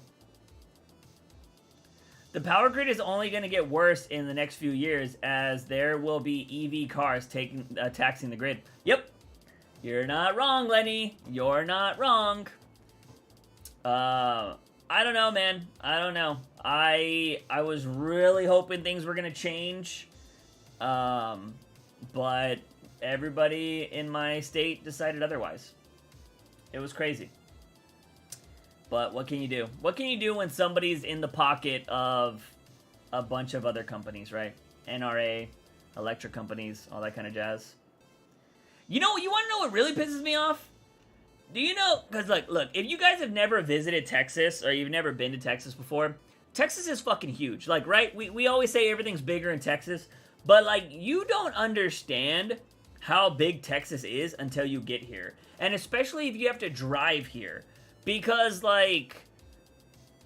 The power grid is only going to get worse in the next few years as there will be EV cars taxing the grid. Yep. You're not wrong, Lenny. You're not wrong. I don't know, man. I don't know. I was really hoping things were going to change. But everybody in my state decided otherwise. It was crazy. But what can you do? What can you do when somebody's in the pocket of a bunch of other companies, right? NRA, electric companies, all that kind of jazz. You want to know what really pisses me off? Do you know, because, like, look, if you guys have never visited Texas, or you've never been to Texas before, Texas is fucking huge. Like, right? We always say everything's bigger in Texas, but, like, you don't understand how big Texas is until you get here. And especially if you have to drive here. Because, like,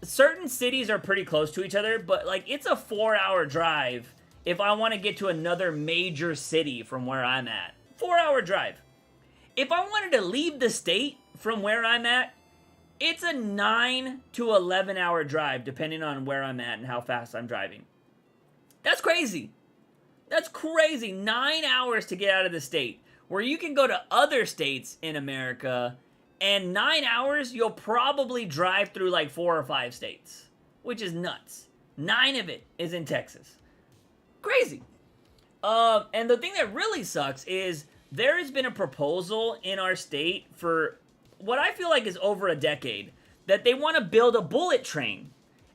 certain cities are pretty close to each other, but, like, it's a 4-hour drive if I want to get to another major city from where I'm at. 4-hour drive. If I wanted to leave the state from where I'm at, it's a 9 to 11 hour drive, depending on where I'm at and how fast I'm driving. That's crazy. That's crazy. 9 hours to get out of the state. Where you can go to other states in America, and 9 hours, you'll probably drive through like 4 or 5 states, which is nuts. 9 of it is in Texas. Crazy. And the thing that really sucks is there has been a proposal in our state for what I feel like is over a decade that they want to build a bullet train.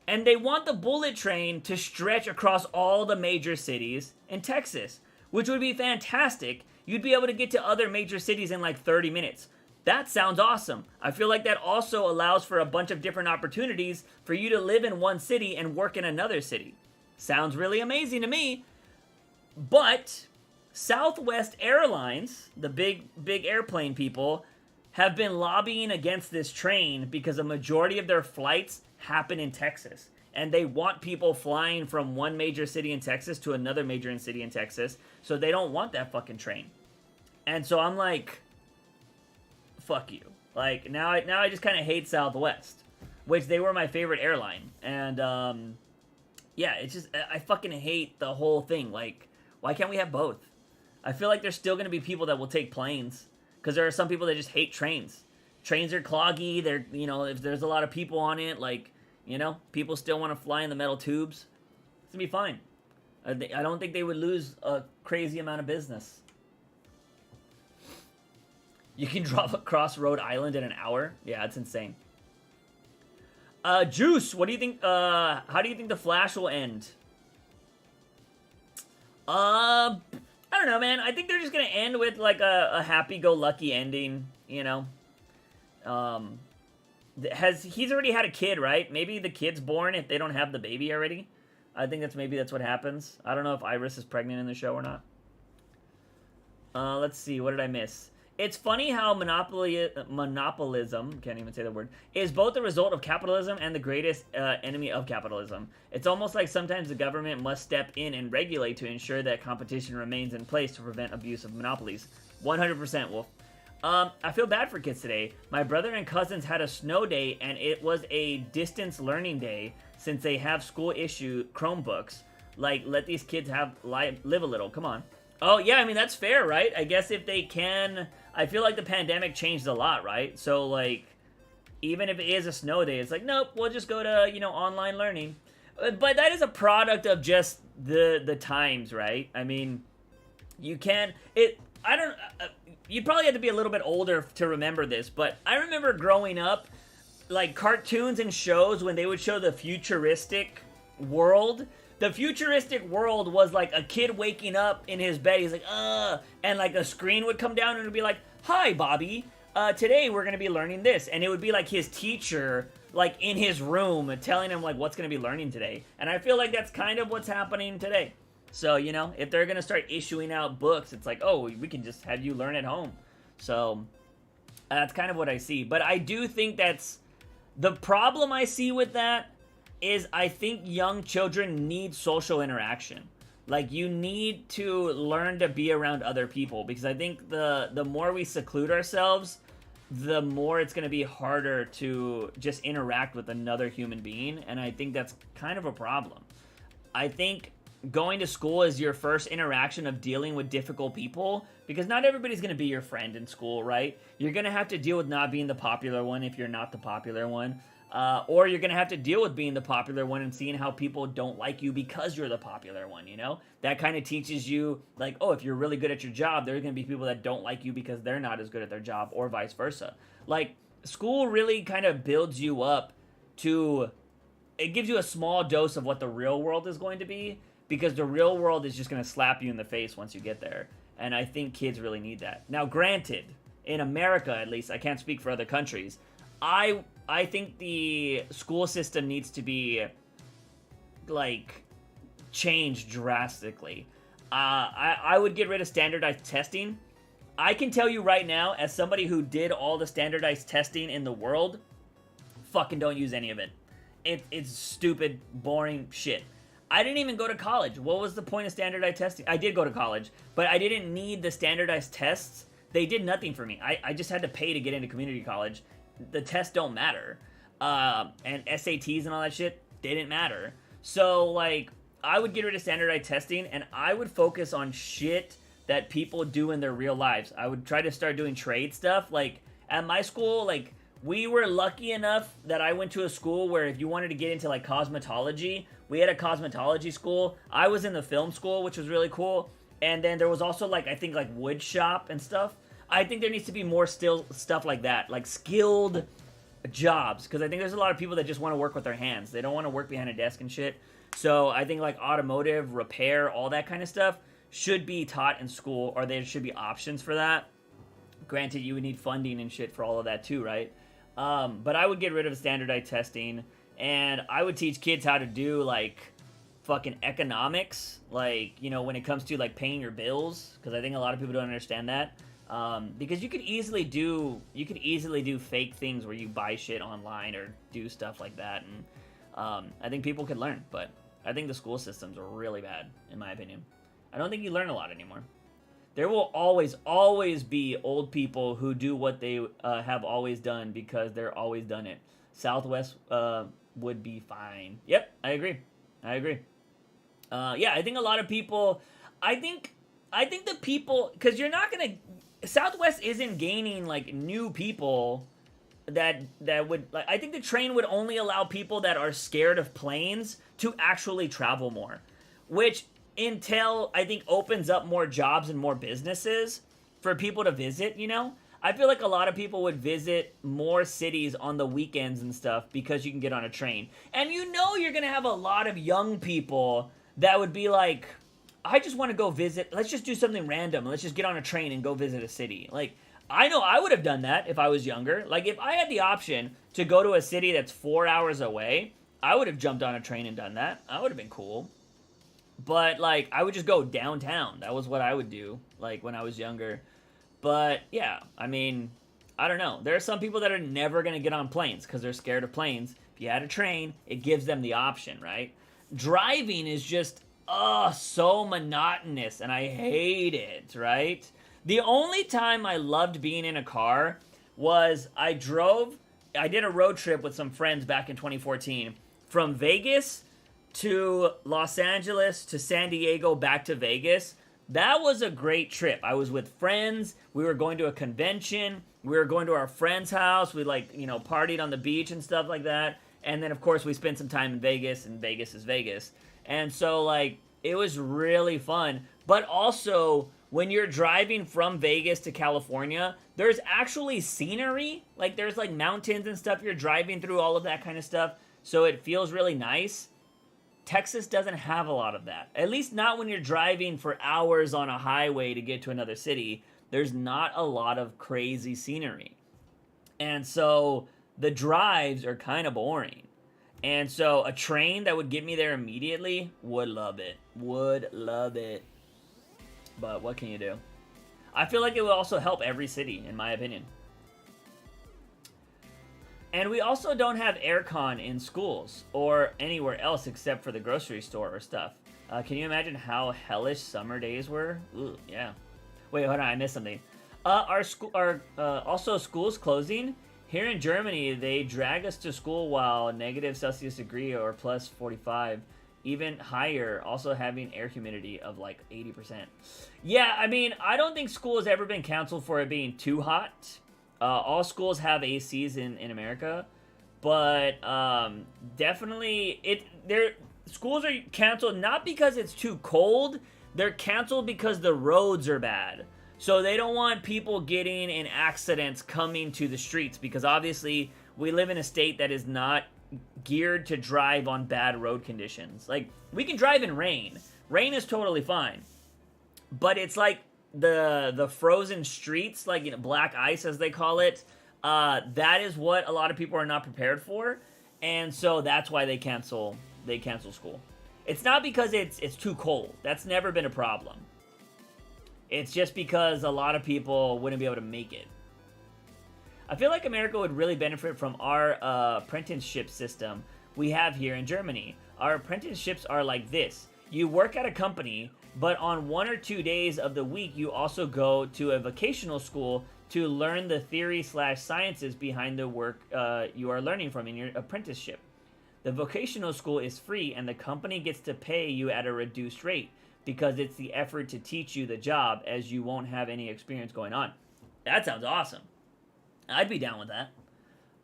And they want the bullet train to stretch across all the major cities in Texas, which would be fantastic. You'd be able to get to other major cities in like 30 minutes. That sounds awesome. I feel like that also allows for a bunch of different opportunities for you to live in one city and work in another city. Sounds really amazing to me. But Southwest Airlines, the big airplane people, have been lobbying against this train because a majority of their flights happen in Texas. And they want people flying from one major city in Texas to another major city in Texas. So they don't want that fucking train. And so I'm like, fuck you. Like, now I just kind of hate Southwest, which they were my favorite airline. And, yeah, it's just, I fucking hate the whole thing. Like, why can't we have both? I feel like there's still going to be people that will take planes, because there are some people that just hate trains. Trains are cloggy. They're, you know, if there's a lot of people on it, like, you know, people still want to fly in the metal tubes. It's going to be fine. I don't think they would lose a crazy amount of business. You can drive across Rhode Island in an hour? Yeah, it's insane. Juice, what do you think, how do you think The Flash will end? I don't know, man. I think they're just gonna end with, like, a happy-go-lucky ending, you know? He's already had a kid, right? Maybe the kid's born if they don't have the baby already. I think that's what happens. I don't know if Iris is pregnant in the show or not. Let's see, what did I miss? It's funny how monopolism, can't even say the word, is both the result of capitalism and the greatest enemy of capitalism. It's almost like sometimes the government must step in and regulate to ensure that competition remains in place to prevent abuse of monopolies. 100%, Wolf. I feel bad for kids today. My brother and cousins had a snow day, and it was a distance learning day since they have school-issue Chromebooks. Like, let these kids live a little. Come on. Oh, yeah, I mean, that's fair, right? I guess if they can... I feel like the pandemic changed a lot, right? So, like, even if it is a snow day, it's like, nope, we'll just go to, you know, online learning. But that is a product of just the times, right? I mean, you can... you'd probably have to be a little bit older to remember this, but I remember growing up, like, cartoons and shows, when they would show the futuristic world... The futuristic world was like a kid waking up in his bed. He's like, and like a screen would come down and it would be like, hi, Bobby. Today we're going to be learning this. And it would be like his teacher, like in his room, telling him like what's going to be learning today. And I feel like that's kind of what's happening today. So, you know, if they're going to start issuing out books, it's like, oh, we can just have you learn at home. So that's kind of what I see. But I do think that's the problem I see with that. Is I think young children need social interaction. Like, you need to learn to be around other people, because I think the more we seclude ourselves, the more it's going to be harder to just interact with another human being, and I think that's kind of a problem. I think going to school is your first interaction of dealing with difficult people, because not everybody's going to be your friend in school, right? You're going to have to deal with not being the popular one if you're not the popular one. Or you're going to have to deal with being the popular one and seeing how people don't like you because you're the popular one, you know? That kind of teaches you, like, oh, if you're really good at your job, there are going to be people that don't like you because they're not as good at their job, or vice versa. Like, school really kind of builds you up to... It gives you a small dose of what the real world is going to be, because the real world is just going to slap you in the face once you get there. And I think kids really need that. Now, granted, in America, at least, I can't speak for other countries, I think the school system needs to be, like, changed drastically. I would get rid of standardized testing. I can tell you right now, as somebody who did all the standardized testing in the world, fucking don't use any of it. It's stupid, boring shit. I didn't even go to college. What was the point of standardized testing? I did go to college, but I didn't need the standardized tests. They did nothing for me. I just had to pay to get into community college. The tests don't matter. And SATs and all that shit, they didn't matter. So, like, I would get rid of standardized testing, and I would focus on shit that people do in their real lives. I would try to start doing trade stuff. Like, at my school, like, we were lucky enough that I went to a school where if you wanted to get into, like, cosmetology, we had a cosmetology school. I was in the film school, which was really cool. And then there was also, like, I think, like, wood shop and stuff. I think there needs to be more still stuff like that, like skilled jobs, because I think there's a lot of people that just want to work with their hands. They don't want to work behind a desk and shit. So I think, like, automotive, repair, all that kind of stuff should be taught in school, or there should be options for that. Granted, you would need funding and shit for all of that too, right? But I would get rid of standardized testing, and I would teach kids how to do, like, fucking economics, like, you know, when it comes to, like, paying your bills, because I think a lot of people don't understand that. Because you could easily do fake things where you buy shit online or do stuff like that, and I think people could learn, but I think the school systems are really bad, in my opinion. I don't think you learn a lot anymore. There will always be old people who do what they have always done because they're always done it. Southwest would be fine. Yep, I agree. Yeah, I think a lot of people. I think the people, because you're not gonna. Southwest isn't gaining, like, new people that would, like, I think the train would only allow people that are scared of planes to actually travel more, which until I think opens up more jobs and more businesses for people to visit, you know? I feel like a lot of people would visit more cities on the weekends and stuff because you can get on a train. And you know you're going to have a lot of young people that would be like, I just want to go visit. Let's just do something random. Let's just get on a train and go visit a city. Like, I know I would have done that if I was younger. Like, if I had the option to go to a city that's 4 hours away, I would have jumped on a train and done that. I would have been cool. But, like, I would just go downtown. That was what I would do, like, when I was younger. But, yeah, I mean, I don't know. There are some people that are never going to get on planes because they're scared of planes. If you had a train, it gives them the option, right? Driving is just, so monotonous, and I hate it, right? The only time I loved being in a car was I did a road trip with some friends back in 2014 from Vegas to Los Angeles to San Diego back to Vegas. That was a great trip. I was with friends. We were going to a convention. We were going to our friend's house. We, like, you know, partied on the beach and stuff like that. And then, of course, we spent some time in Vegas, and Vegas is Vegas. And so, like, it was really fun. But also, when you're driving from Vegas to California, there's actually scenery. Like, there's, like, mountains and stuff. You're driving through all of that kind of stuff. So it feels really nice. Texas doesn't have a lot of that. At least not when you're driving for hours on a highway to get to another city. There's not a lot of crazy scenery. And so the drives are kind of boring. And so a train that would get me there immediately, would love it. But what can you do? I feel like it would also help every city, in my opinion. And we also don't have aircon in schools or anywhere else except for the grocery store or stuff. Can you imagine how hellish summer days were? Ooh, yeah. Wait, hold on, I missed something. Also schools closing. Here in Germany, they drag us to school while negative Celsius degree or plus 45, even higher, also having air humidity of like 80%. Yeah, I mean, I don't think school has ever been canceled for it being too hot. All schools have ACs in America, but definitely schools are canceled not because it's too cold. They're canceled because the roads are bad. So they don't want people getting in accidents coming to the streets, because obviously we live in a state that is not geared to drive on bad road conditions. Like, we can drive in rain. Rain is totally fine. But it's like the frozen streets, like, you know, black ice as they call it, that is what a lot of people are not prepared for. And so that's why they cancel school. It's not because it's too cold. That's never been a problem. It's just because a lot of people wouldn't be able to make it. I feel like America would really benefit from our apprenticeship system we have here in Germany. our apprenticeships are like this. You work at a company, but on 1 or 2 days of the week, you also go to a vocational school to learn the theory/sciences behind the work you are learning from in your apprenticeship. The vocational school is free, and the company gets to pay you at a reduced rate because it's the effort to teach you the job, as you won't have any experience going on. That sounds awesome. I'd be down with that.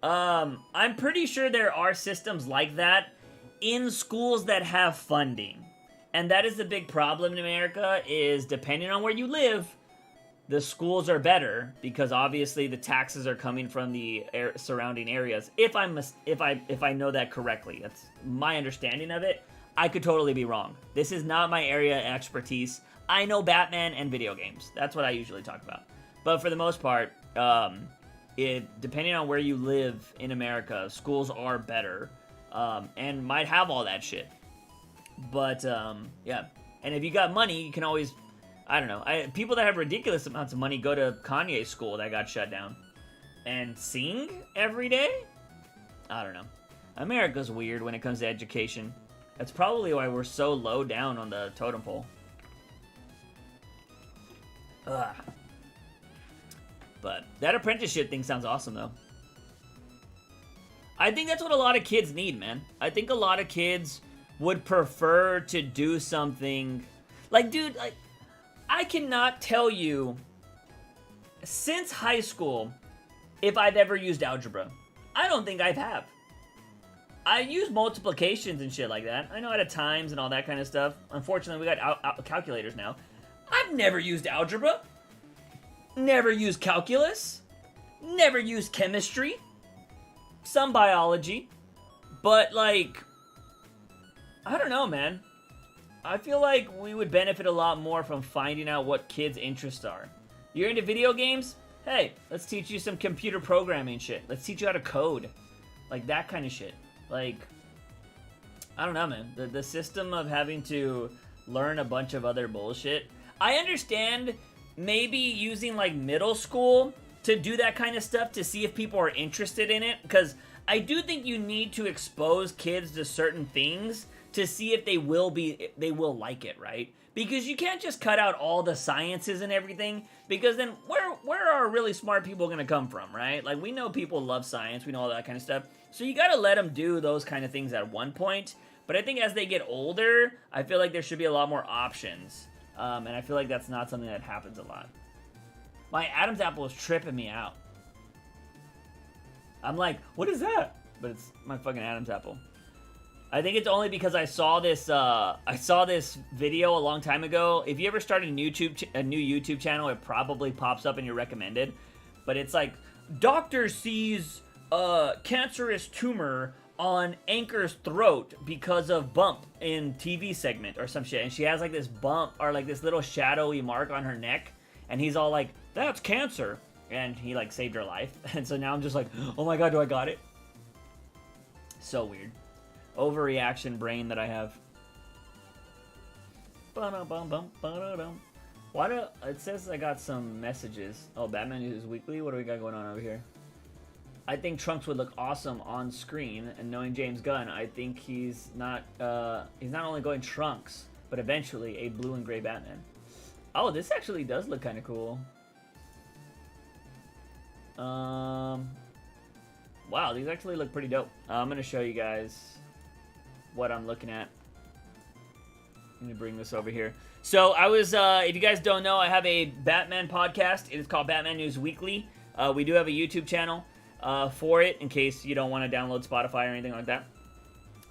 I'm pretty sure there are systems like that in schools that have funding. And that is the big problem in America, is depending on where you live, the schools are better because obviously the taxes are coming from the surrounding areas. If I know that correctly, that's my understanding of it. I could totally be wrong. This is not my area of expertise. I know Batman and video games. That's what I usually talk about. But for the most part, depending on where you live in America, schools are better and might have all that shit. But yeah, and if you got money, you can always, I don't know. People that have ridiculous amounts of money go to Kanye's school that got shut down and sing every day. I don't know. America's weird when it comes to education. That's probably why we're so low down on the totem pole. Ugh. But that apprenticeship thing sounds awesome, though. I think that's what a lot of kids need, man. I think a lot of kids would prefer to do something like, dude, like, I cannot tell you since high school if I've ever used algebra. I don't think I have. I use multiplications and shit like that. I know how to times and all that kind of stuff. Unfortunately, we got calculators now. I've never used algebra. Never used calculus. Never used chemistry. Some biology. But, like, I don't know, man. I feel like we would benefit a lot more from finding out what kids' interests are. You're into video games? Hey, let's teach you some computer programming shit. Let's teach you how to code. Like, that kind of shit. Like, I don't know, man. The system of having to learn a bunch of other bullshit. I understand maybe using, like, middle school to do that kind of stuff to see if people are interested in it. Because I do think you need to expose kids to certain things to see if they will like it, right? Because you can't just cut out all the sciences and everything, because then where are really smart people going to come from, right? Like, we know people love science, we know all that kind of stuff, so you got to let them do those kind of things at one point. But I think as they get older, I feel like there should be a lot more options, and I feel like that's not something that happens a lot. My Adam's apple is tripping me out. I'm like, what is that? But it's my fucking Adam's apple. I think it's only because I saw this video a long time ago. If you ever start a new YouTube channel, it probably pops up in your recommended. But it's like, doctor sees a cancerous tumor on Anchor's throat because of bump in TV segment or some shit. And she has like this bump or like this little shadowy mark on her neck. And he's all like, that's cancer. And he like saved her life. And so now I'm just like, oh my God, do I got it? So weird. Overreaction brain that I have. Why do it says I got some messages? Oh, Batman News Weekly. What do we got going on over here? I think Trunks would look awesome on screen, and knowing James Gunn, I think he's not only going Trunks, but eventually a blue and gray Batman. Oh, this actually does look kind of cool. Wow, these actually look pretty dope. I'm gonna show you guys what I'm looking at. Let me bring this over here. So I was, if you guys don't know, I have a Batman podcast. It is called Batman News Weekly. We do have a YouTube channel for it, in case you don't want to download Spotify or anything like that.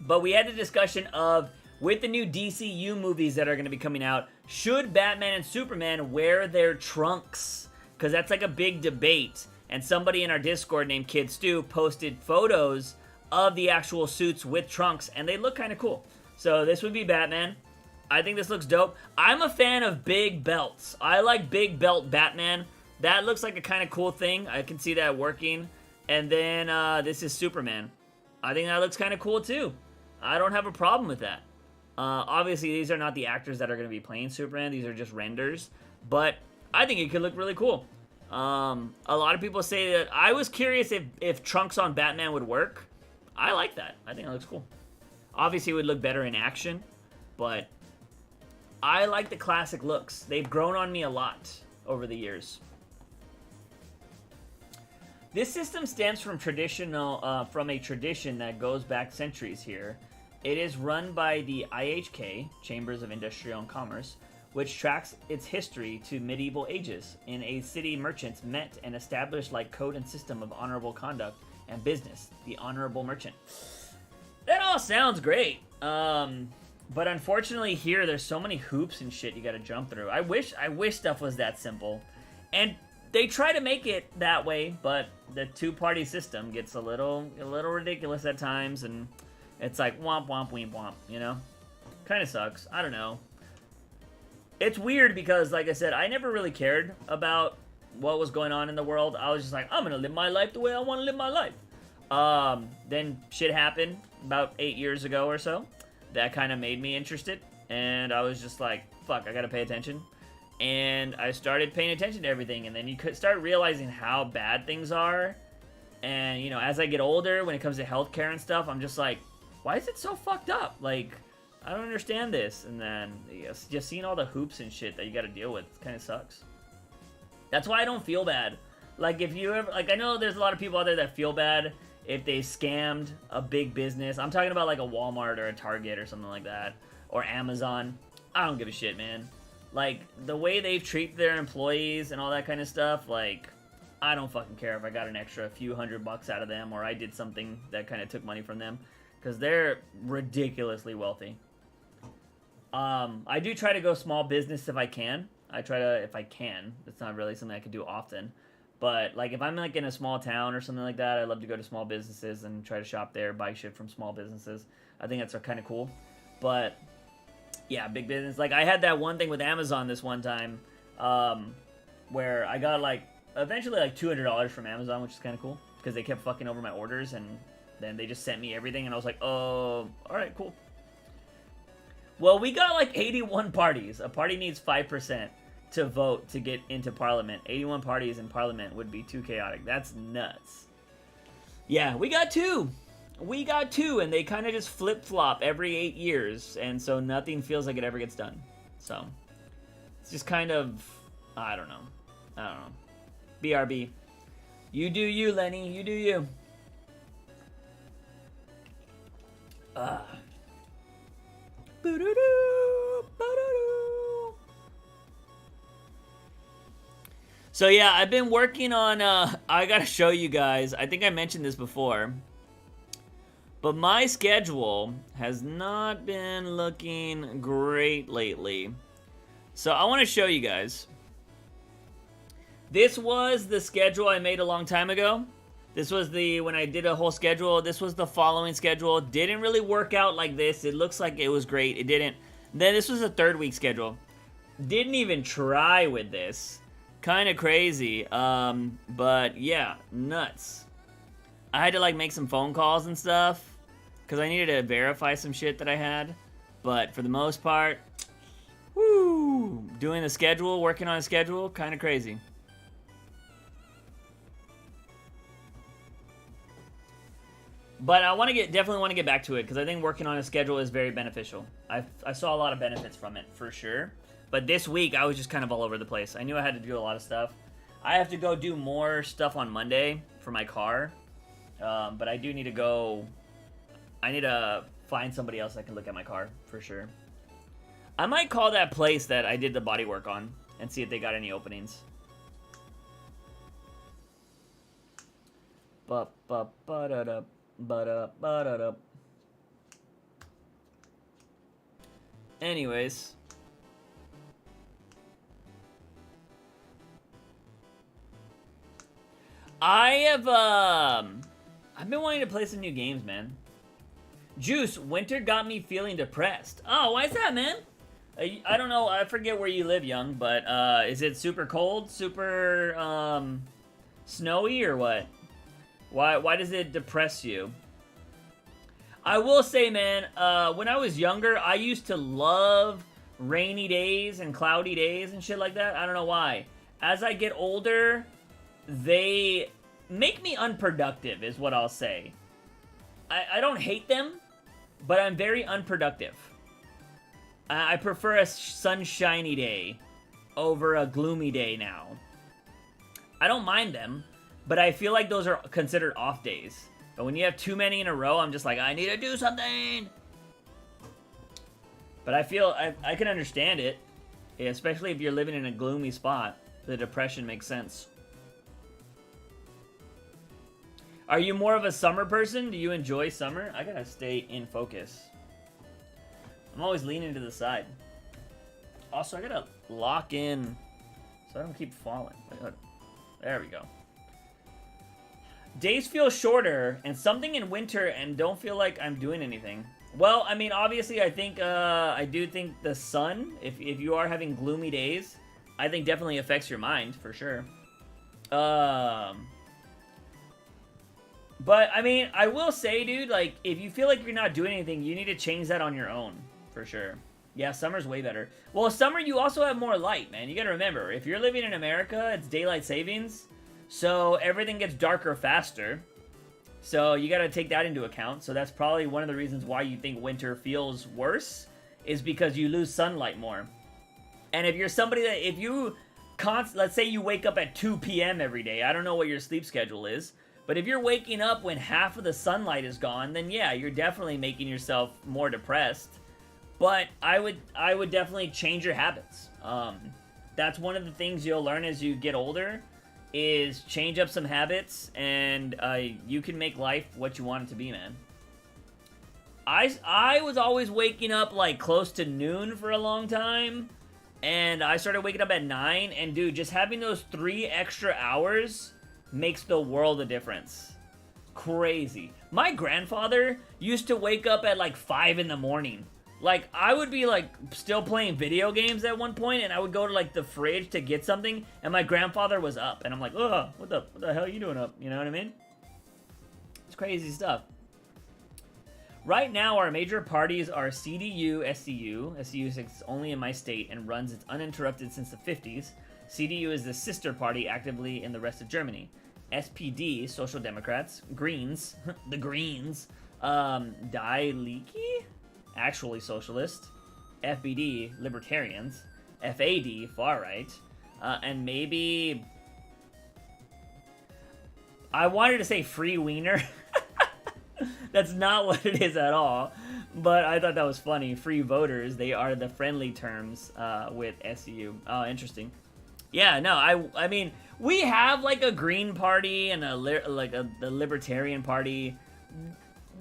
But we had a discussion of, with the new DCU movies that are going to be coming out, should Batman and Superman wear their trunks? Because that's like a big debate. And somebody in our Discord named Kid Stu posted photos of the actual suits with trunks, and they look kind of cool. So this would be Batman. I think this looks dope. I'm a fan of big belts. I like big belt Batman. That looks like a kind of cool thing. I can see that working. And then this is Superman. I think that looks kind of cool too. I don't have a problem with that. Obviously, these are not the actors that are going to be playing Superman. These are just renders. But I think it could look really cool. A lot of people say that. I was curious if Trunks on Batman would work. I like that. I think it looks cool. Obviously, it would look better in action, but I like the classic looks. They've grown on me a lot over the years. This system stems from a tradition that goes back centuries here. It is run by the IHK, Chambers of Industrial and Commerce, which tracks its history to medieval ages. In a city, merchants met and established like code and system of honorable conduct and business, the honorable merchant. That all sounds great. But unfortunately here, there's so many hoops and shit you gotta jump through. I wish stuff was that simple. And they try to make it that way, but the two-party system gets a little ridiculous at times, and it's like womp womp weemp womp, you know? Kinda sucks. I don't know. It's weird because, like I said, I never really cared about what was going on in the world. I was just like, I'm gonna live my life the way I want to live my life. Then shit happened about 8 years ago or so. That kind of made me interested, and I was just like, fuck, I gotta pay attention. And I started paying attention to everything, and then you could start realizing how bad things are. And, you know, as I get older, when it comes to healthcare and stuff, I'm just like, why is it so fucked up? Like, I don't understand this. And then just seeing all the hoops and shit that you gotta deal with kind of sucks. That's why I don't feel bad. Like, if you ever, like, I know there's a lot of people out there that feel bad if they scammed a big business. I'm talking about like a Walmart or a Target or something like that, or Amazon. I don't give a shit, man. Like, the way they've treated their employees and all that kind of stuff, like, I don't fucking care if I got an extra few $100 out of them, or I did something that kind of took money from them, because they're ridiculously wealthy. I do try to go small business if I can. If I can. It's not really something I can do often. But, like, if I'm, like, in a small town or something like that, I love to go to small businesses and try to shop there, buy shit from small businesses. I think that's kind of cool. But yeah, big business. Like, I had that one thing with Amazon this one time, where I got, like, eventually, like, $200 from Amazon, which is kind of cool, because they kept fucking over my orders, and then they just sent me everything, and I was like, oh, alright, cool. Well, we got, like, 81 parties. A party needs 5% to vote to get into Parliament. 81 parties in Parliament would be too chaotic. That's nuts. Yeah, we got two. We got two, and they kind of just flip-flop every 8 years, and so nothing feels like it ever gets done. So, it's just kind of, I don't know. BRB. You do you, Lenny. You do you. So yeah, I've been working on, I gotta show you guys, I think I mentioned this before, but my schedule has not been looking great lately. So I want to show you guys. This was the schedule I made a long time ago. This was when I did a whole schedule, this was the following schedule. Didn't really work out like this. It looks like it was great. It didn't. Then this was a 3rd week schedule. Didn't even try with this. Kind of crazy. But yeah, nuts. I had to like make some phone calls and stuff because I needed to verify some shit that I had. But for the most part, woo, doing the schedule, working on a schedule, kind of crazy. But I definitely want to get back to it because I think working on a schedule is very beneficial. I saw a lot of benefits from it for sure. But this week I was just kind of all over the place. I knew I had to do a lot of stuff. I have to go do more stuff on Monday for my car. But I do need to go. I need to find somebody else that can look at my car for sure. I might call that place that I did the body work on and see if they got any openings. Ba-ba-ba-da-da. Ba-da-ba-da-da. Anyways. I've been wanting to play some new games, man. Juice, winter got me feeling depressed. Oh, why is that, man? I don't know, I forget where you live, young, but is it super cold, super snowy, or what? Why does it depress you? I will say, man, when I was younger, I used to love rainy days and cloudy days and shit like that. I don't know why. As I get older, they make me unproductive, is what I'll say. I don't hate them, but I'm very unproductive. I prefer a sunshiny day over a gloomy day now. I don't mind them, but I feel like those are considered off days. But when you have too many in a row, I'm just like, I need to do something. But I feel I can understand it, especially if you're living in a gloomy spot. The depression makes sense. Are you more of a summer person? Do you enjoy summer? I gotta stay in focus. I'm always leaning to the side. Also, I gotta lock in so I don't keep falling. Wait, there we go. Days feel shorter and something in winter and don't feel like I'm doing anything. Well, I mean, obviously, I think, I do think the sun, if you are having gloomy days, I think definitely affects your mind, for sure. But, I mean, I will say, dude, like, if you feel like you're not doing anything, you need to change that on your own, for sure. Yeah, summer's way better. Well, summer, you also have more light, man. You gotta remember, if you're living in America, it's daylight savings, so everything gets darker faster. So you gotta take that into account. So that's probably one of the reasons why you think winter feels worse, is because you lose sunlight more. And if you're somebody that, if you, let's say you wake up at 2 p.m. every day, I don't know what your sleep schedule is, but if you're waking up when half of the sunlight is gone, then yeah, you're definitely making yourself more depressed. But I would definitely change your habits. That's one of the things you'll learn as you get older, is change up some habits, and you can make life what you want it to be, man. I was always waking up like close to noon for a long time, and I started waking up at 9, and dude, just having those 3 extra hours makes the world of difference. Crazy. My grandfather used to wake up at like 5 in the morning. Like, I would be, like, still playing video games at one point, and I would go to, like, the fridge to get something, and my grandfather was up. And I'm like, ugh, what the hell are you doing up? You know what I mean? It's crazy stuff. Right now, our major parties are CDU, SCU. SCU is only in my state and runs its uninterrupted since the 50s. CDU is the sister party actively in the rest of Germany. SPD, Social Democrats. Greens, the Greens. Die Linke? Actually socialist, FBD, libertarians, FAD, far right, and maybe, I wanted to say free wiener. That's not what it is at all, but I thought that was funny. Free voters, they are the friendly terms with SU. Oh, interesting. Yeah, no, I mean, we have like a Green Party and the Libertarian Party.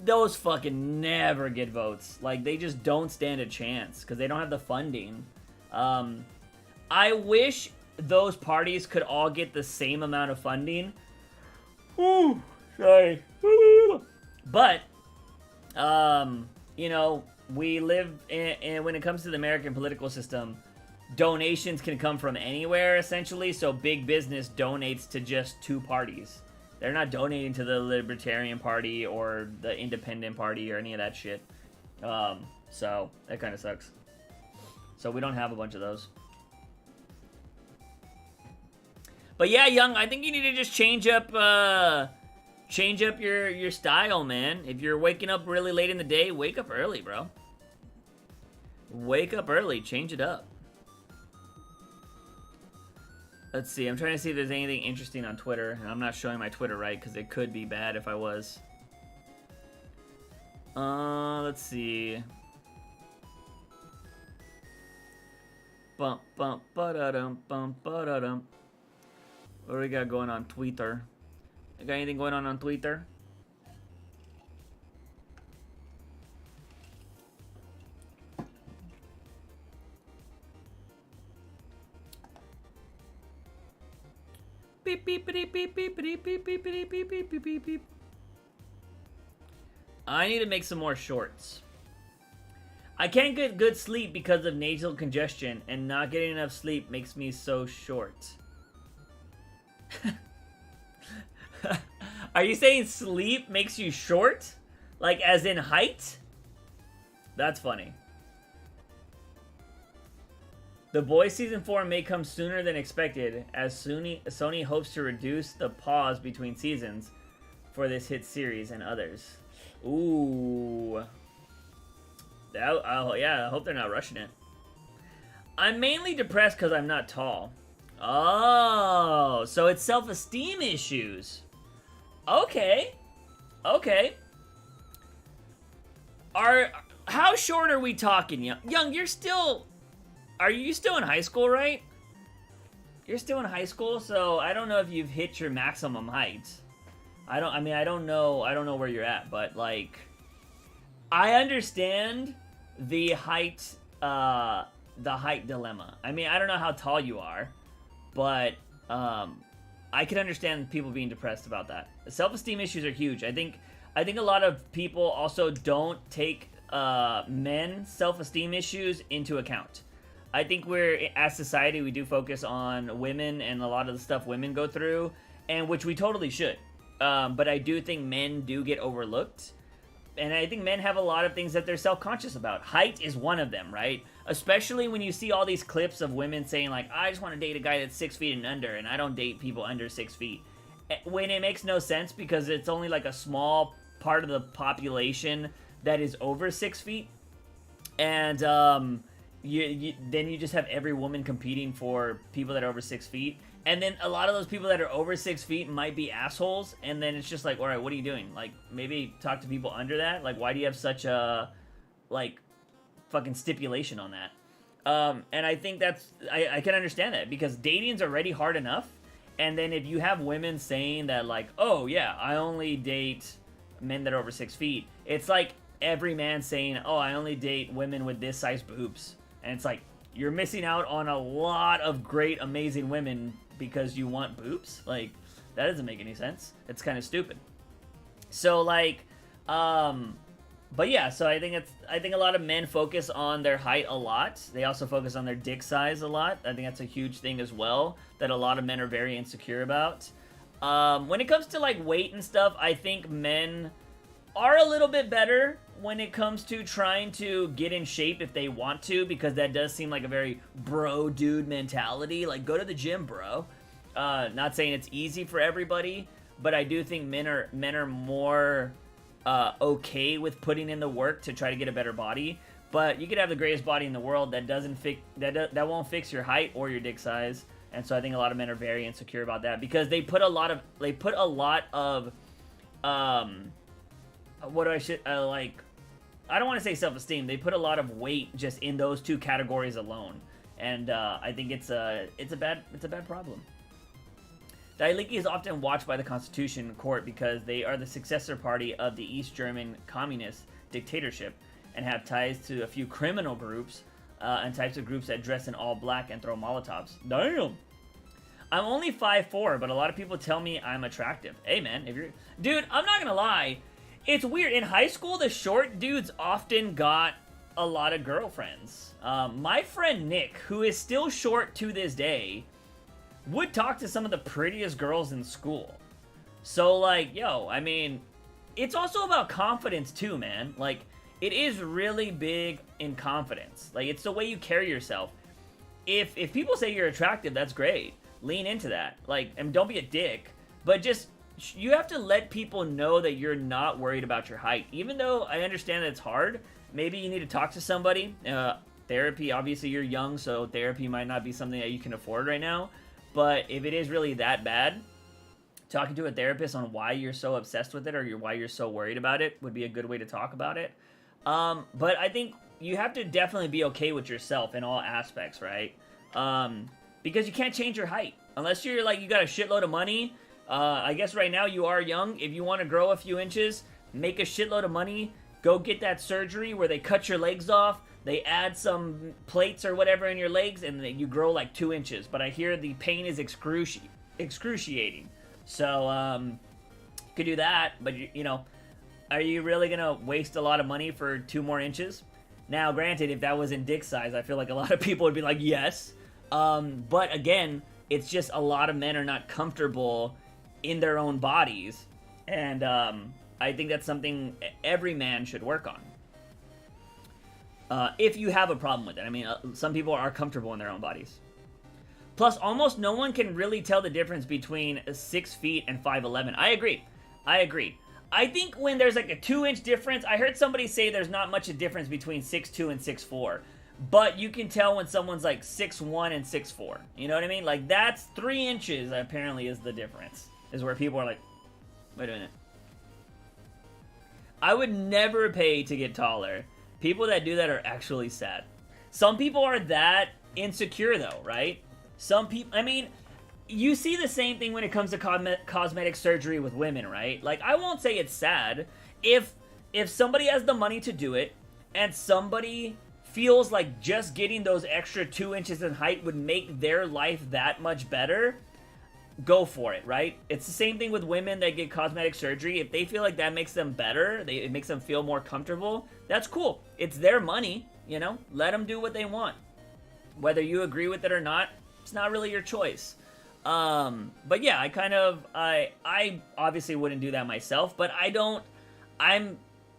Those fucking never get votes. Like, they just don't stand a chance because they don't have the funding. I wish those parties could all get the same amount of funding. Ooh, sorry. But, you know, we live in, when it comes to the American political system, donations can come from anywhere, essentially, so big business donates to just 2 parties. They're not donating to the Libertarian Party or the Independent Party or any of that shit. So, that kind of sucks. So, we don't have a bunch of those. But yeah, Young, I think you need to just change up your style, man. If you're waking up really late in the day, wake up early, bro. Wake up early. Change it up. Let's see. I'm trying to see if there's anything interesting on Twitter. And I'm not showing my Twitter right because it could be bad if I was. Let's see. Bump, bump, ba-da-dum, bump, ba-da-dum. What do we got going on Twitter? You got anything going on Twitter? Beep beep beep beep beep beep beep beep beep beep beep beep beep beep. I need to make some more shorts. I can't get good sleep because of nasal congestion, and not getting enough sleep makes me so short. Are you saying sleep makes you short? Like as in height? That's funny. The Boys Season 4 may come sooner than expected, as Sony hopes to reduce the pause between seasons for this hit series and others. Ooh. Yeah, I hope they're not rushing it. I'm mainly depressed because I'm not tall. Oh, so it's self-esteem issues. Okay. Okay. How short are we talking, Young? Young, are you still in high school, right? You're still in high school, so I don't know if you've hit your maximum height. I don't know where you're at, but like, I understand the height dilemma. I mean, I don't know how tall you are, but I can understand people being depressed about that. Self-esteem issues are huge. I think a lot of people also don't take men's self-esteem issues into account. I think as society, we do focus on women and a lot of the stuff women go through, and which we totally should. But I do think men do get overlooked. And I think men have a lot of things that they're self-conscious about. Height is one of them, right? Especially when you see all these clips of women saying, like, I just want to date a guy that's 6 feet and under, and I don't date people under 6 feet. When it makes no sense because it's only like a small part of the population that is over 6 feet. And then you just have every woman competing for people that are over 6 feet. And then a lot of those people that are over 6 feet might be assholes, and then it's just like, all right, what are you doing? Like, maybe talk to people under that. Like, why do you have such a, like, fucking stipulation on that? And I think I can understand that, because dating's already hard enough, and then if you have women saying that, like, oh, yeah, I only date men that are over 6 feet, it's like every man saying, oh, I only date women with this size boobs. And it's like, you're missing out on a lot of great, amazing women because you want boobs? Like, that doesn't make any sense. It's kind of stupid. So, like, but yeah, so I think a lot of men focus on their height a lot. They also focus on their dick size a lot. I think that's a huge thing as well, that a lot of men are very insecure about. When it comes to, like, weight and stuff, I think men are a little bit better when it comes to trying to get in shape if they want to, because that does seem like a very bro dude mentality. Like, go to the gym, bro. Not saying it's easy for everybody, but I do think men are more okay with putting in the work to try to get a better body. But you could have the greatest body in the world that that won't fix your height or your dick size. And so I think a lot of men are very insecure about that, because they put a lot of I don't want to say self-esteem. They put a lot of weight just in those two categories alone, and I think it's a bad problem. Dailiki is often watched by the Constitution Court because they are the successor party of the East German communist dictatorship and have ties to a few criminal groups and types of groups that dress in all black and throw Molotovs. Damn. I'm only 5'4", but a lot of people tell me I'm attractive. Hey, man, dude, I'm not gonna lie. It's weird. In high school, the short dudes often got a lot of girlfriends. My friend Nick, who is still short to this day, would talk to some of the prettiest girls in school. So, like, yo, I mean, it's also about confidence too, man. Like, it is really big in confidence. Like, it's the way you carry yourself. If people say you're attractive, that's great. Lean into that. Like, and don't be a dick, but just, you have to let people know that you're not worried about your height. Even though I understand that it's hard, maybe you need to talk to somebody. Therapy, obviously you're young, so therapy might not be something that you can afford right now. But if it is really that bad, talking to a therapist on why you're so obsessed with it or why you're so worried about it would be a good way to talk about it. But I think you have to definitely be okay with yourself in all aspects, right? Because you can't change your height. Unless you're like, you got a shitload of money. I guess right now you are young. If you want to grow a few inches, make a shitload of money. Go get that surgery where they cut your legs off. They add some plates or whatever in your legs, and then you grow like 2 inches. But I hear the pain is excruciating. So, you could do that. But, you know, are you really going to waste a lot of money for 2 more inches? Now, granted, if that was in dick size, I feel like a lot of people would be like, yes. But again, it's just a lot of men are not comfortable in their own bodies. And I think that's something every man should work on. If you have a problem with it. I mean, some people are comfortable in their own bodies. Plus, almost no one can really tell the difference between 6 feet and 5'11". I agree. I think when there's like a 2-inch difference, I heard somebody say there's not much a difference between 6'2" and 6'4", but you can tell when someone's like 6'1" and 6'4". You know what I mean? Like that's 3 inches apparently is the difference. Is where people are like, wait a minute. I would never pay to get taller. People that do that are actually sad. Some people are that insecure though, right? Some people, I mean, you see the same thing when it comes to cosmetic surgery with women, right? Like, I won't say it's sad. If somebody has the money to do it, and somebody feels like just getting those extra 2 inches in height would make their life that much better, go for it, right? It's the same thing with women that get cosmetic surgery. If they feel like that makes them better, it makes them feel more comfortable, that's cool. It's their money, you know? Let them do what they want. Whether you agree with it or not, it's not really your choice. But yeah, I obviously wouldn't do that myself, but I'm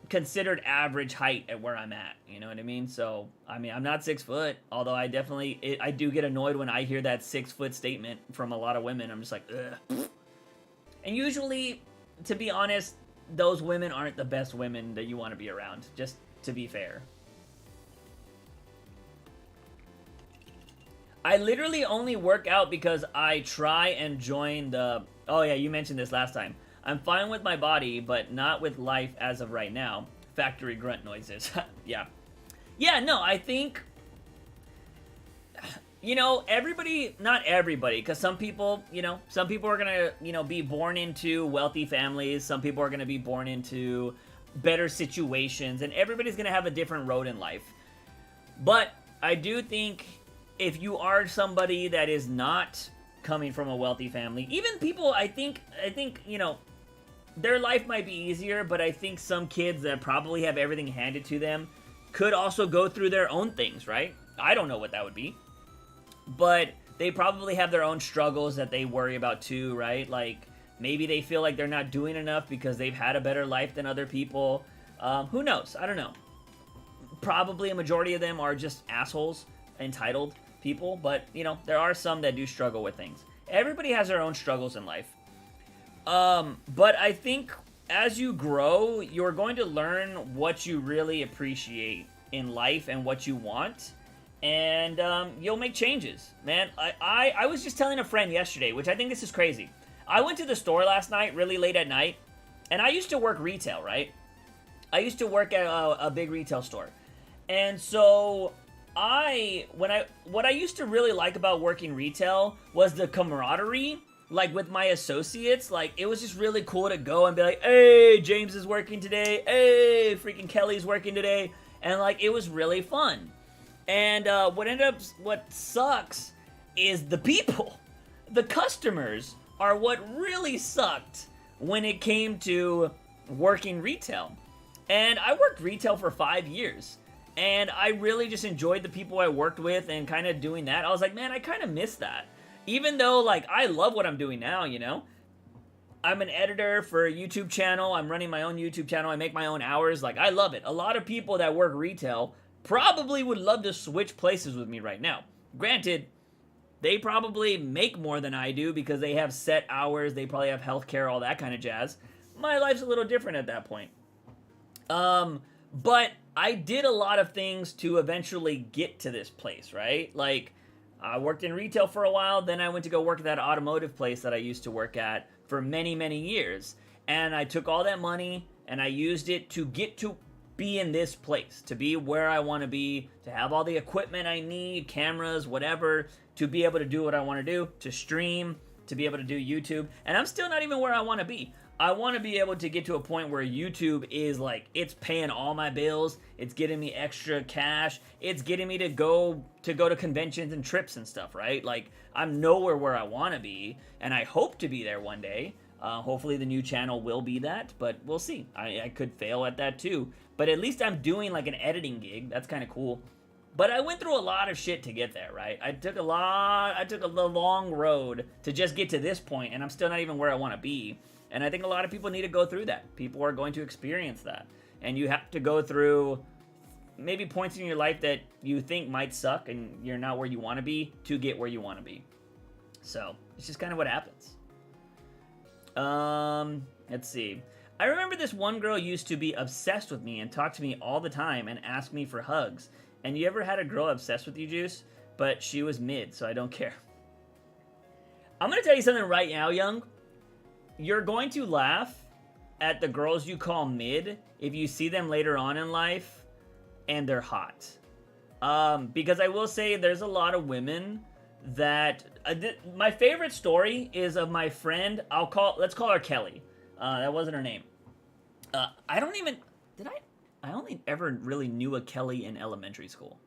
considered average height at where I'm at, you know what I mean? So, I mean, I'm not 6 foot, although I do get annoyed when I hear that 6 foot statement from a lot of women. I'm just like, ugh. And usually, to be honest, those women aren't the best women that you want to be around, just to be fair. I literally only work out because I try and join the... Oh yeah, you mentioned this last time. I'm fine with my body, but not with life as of right now. Factory grunt noises. Yeah. Yeah, no, I think... You know, everybody... Not everybody, because some people, you know... Some people are gonna, you know, be born into wealthy families. Some people are gonna be born into better situations. And everybody's gonna have a different road in life. But I do think... If you are somebody that is not coming from a wealthy family, even people, I think, you know, their life might be easier, but I think some kids that probably have everything handed to them could also go through their own things, right? I don't know what that would be, but they probably have their own struggles that they worry about too, right? Like, maybe they feel like they're not doing enough because they've had a better life than other people. Who knows? I don't know. Probably a majority of them are just assholes, entitled people, but, you know, there are some that do struggle with things. Everybody has their own struggles in life. But I think as you grow, you're going to learn what you really appreciate in life and what you want, and you'll make changes, man. I was just telling a friend yesterday, which I think this is crazy. I went to the store last night, really late at night, and I used to work retail, right? I used to work at a big retail store, and so... what I used to really like about working retail was the camaraderie, like with my associates. Like, it was just really cool to go and be like, hey, James is working today, hey, freaking Kelly's working today, and like, it was really fun. And what sucks is the people. The customers are what really sucked when it came to working retail. And I worked retail for 5 years. And I really just enjoyed the people I worked with and kind of doing that. I was like, man, I kind of miss that. Even though, like, I love what I'm doing now, you know? I'm an editor for a YouTube channel. I'm running my own YouTube channel. I make my own hours. Like, I love it. A lot of people that work retail probably would love to switch places with me right now. Granted, they probably make more than I do because they have set hours. They probably have healthcare, all that kind of jazz. My life's a little different at that point. But I did a lot of things to eventually get to this place, right? Like, I worked in retail for a while, then I went to go work at that automotive place that I used to work at for many, many years. And I took all that money and I used it to get to be in this place, to be where I want to be, to have all the equipment I need, cameras, whatever, to be able to do what I want to do, to stream, to be able to do YouTube. And I'm still not even where I want to be. I want to be able to get to a point where YouTube is like, it's paying all my bills, it's getting me extra cash, it's getting me to go to conventions and trips and stuff, right? Like, I'm nowhere where I want to be, and I hope to be there one day. Hopefully the new channel will be that, but we'll see. I could fail at that too. But at least I'm doing like an editing gig. That's kind of cool. But I went through a lot of shit to get there, right? I took a long road to just get to this point, and I'm still not even where I want to be. And I think a lot of people need to go through that. People are going to experience that. And you have to go through maybe points in your life that you think might suck and you're not where you want to be to get where you want to be. So, it's just kind of what happens. Let's see. I remember this one girl used to be obsessed with me and talk to me all the time and ask me for hugs. And you ever had a girl obsessed with you, Juice? But she was mid, so I don't care. I'm gonna tell you something right now, Young. You're going to laugh at the girls you call mid if you see them later on in life and they're hot. Because I will say there's a lot of women that... my favorite story is of my friend, let's call her Kelly. That wasn't her name. I only ever really knew a Kelly in elementary school.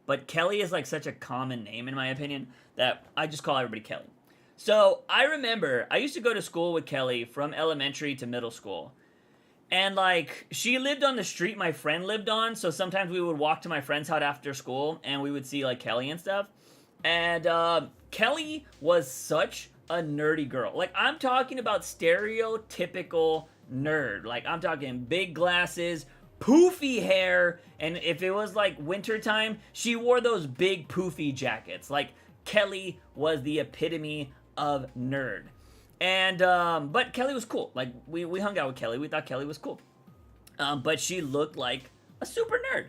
But Kelly is like such a common name in my opinion that I just call everybody Kelly. So I remember I used to go to school with Kelly from elementary to middle school. And like she lived on the street my friend lived on, so sometimes we would walk to my friend's house after school and we would see like Kelly and stuff. And Kelly was such a nerdy girl. Like I'm talking about stereotypical nerd. Like I'm talking big glasses, poofy hair, and if it was like wintertime, she wore those big poofy jackets. Like Kelly was the epitome of nerd. And but Kelly was cool. Like we hung out with Kelly. We thought Kelly was cool. But she looked like a super nerd.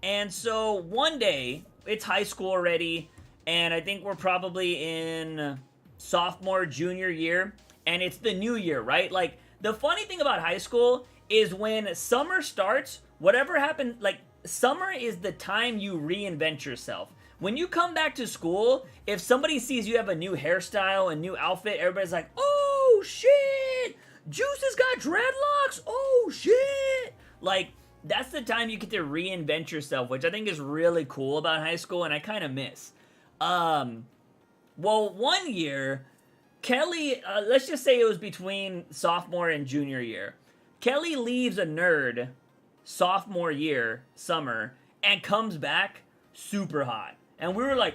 And so one day, it's high school already, and I think we're probably in sophomore, junior year, and it's the new year, right? Like the funny thing about high school is when summer starts, whatever happened, like summer is the time you reinvent yourself. When you come back to school, if somebody sees you have a new hairstyle, a new outfit, everybody's like, oh shit, Juice has got dreadlocks, oh shit. Like, that's the time you get to reinvent yourself, which I think is really cool about high school, and I kind of miss. Well, one year, Kelly, let's just say it was between sophomore and junior year. Kelly leaves a nerd sophomore year, summer, and comes back super hot. And we were like,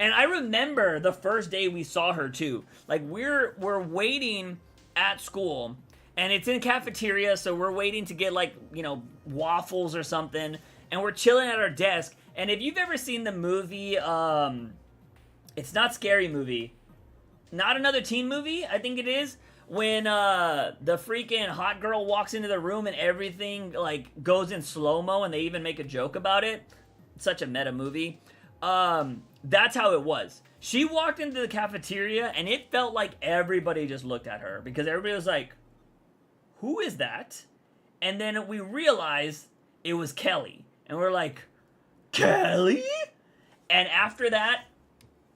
and I remember the first day we saw her too. Like we're waiting at school, and it's in cafeteria, so we're waiting to get like, you know, waffles or something, and we're chilling at our desk. And if you've ever seen the movie, it's not Scary Movie, Not Another Teen Movie, I think it is, when the freaking hot girl walks into the room and everything like goes in slow-mo and they even make a joke about it. It's such a meta movie. That's how it was. She walked into the cafeteria and it felt like everybody just looked at her because everybody was like, who is that? And then we realized it was Kelly. And we're like, Kelly? And after that,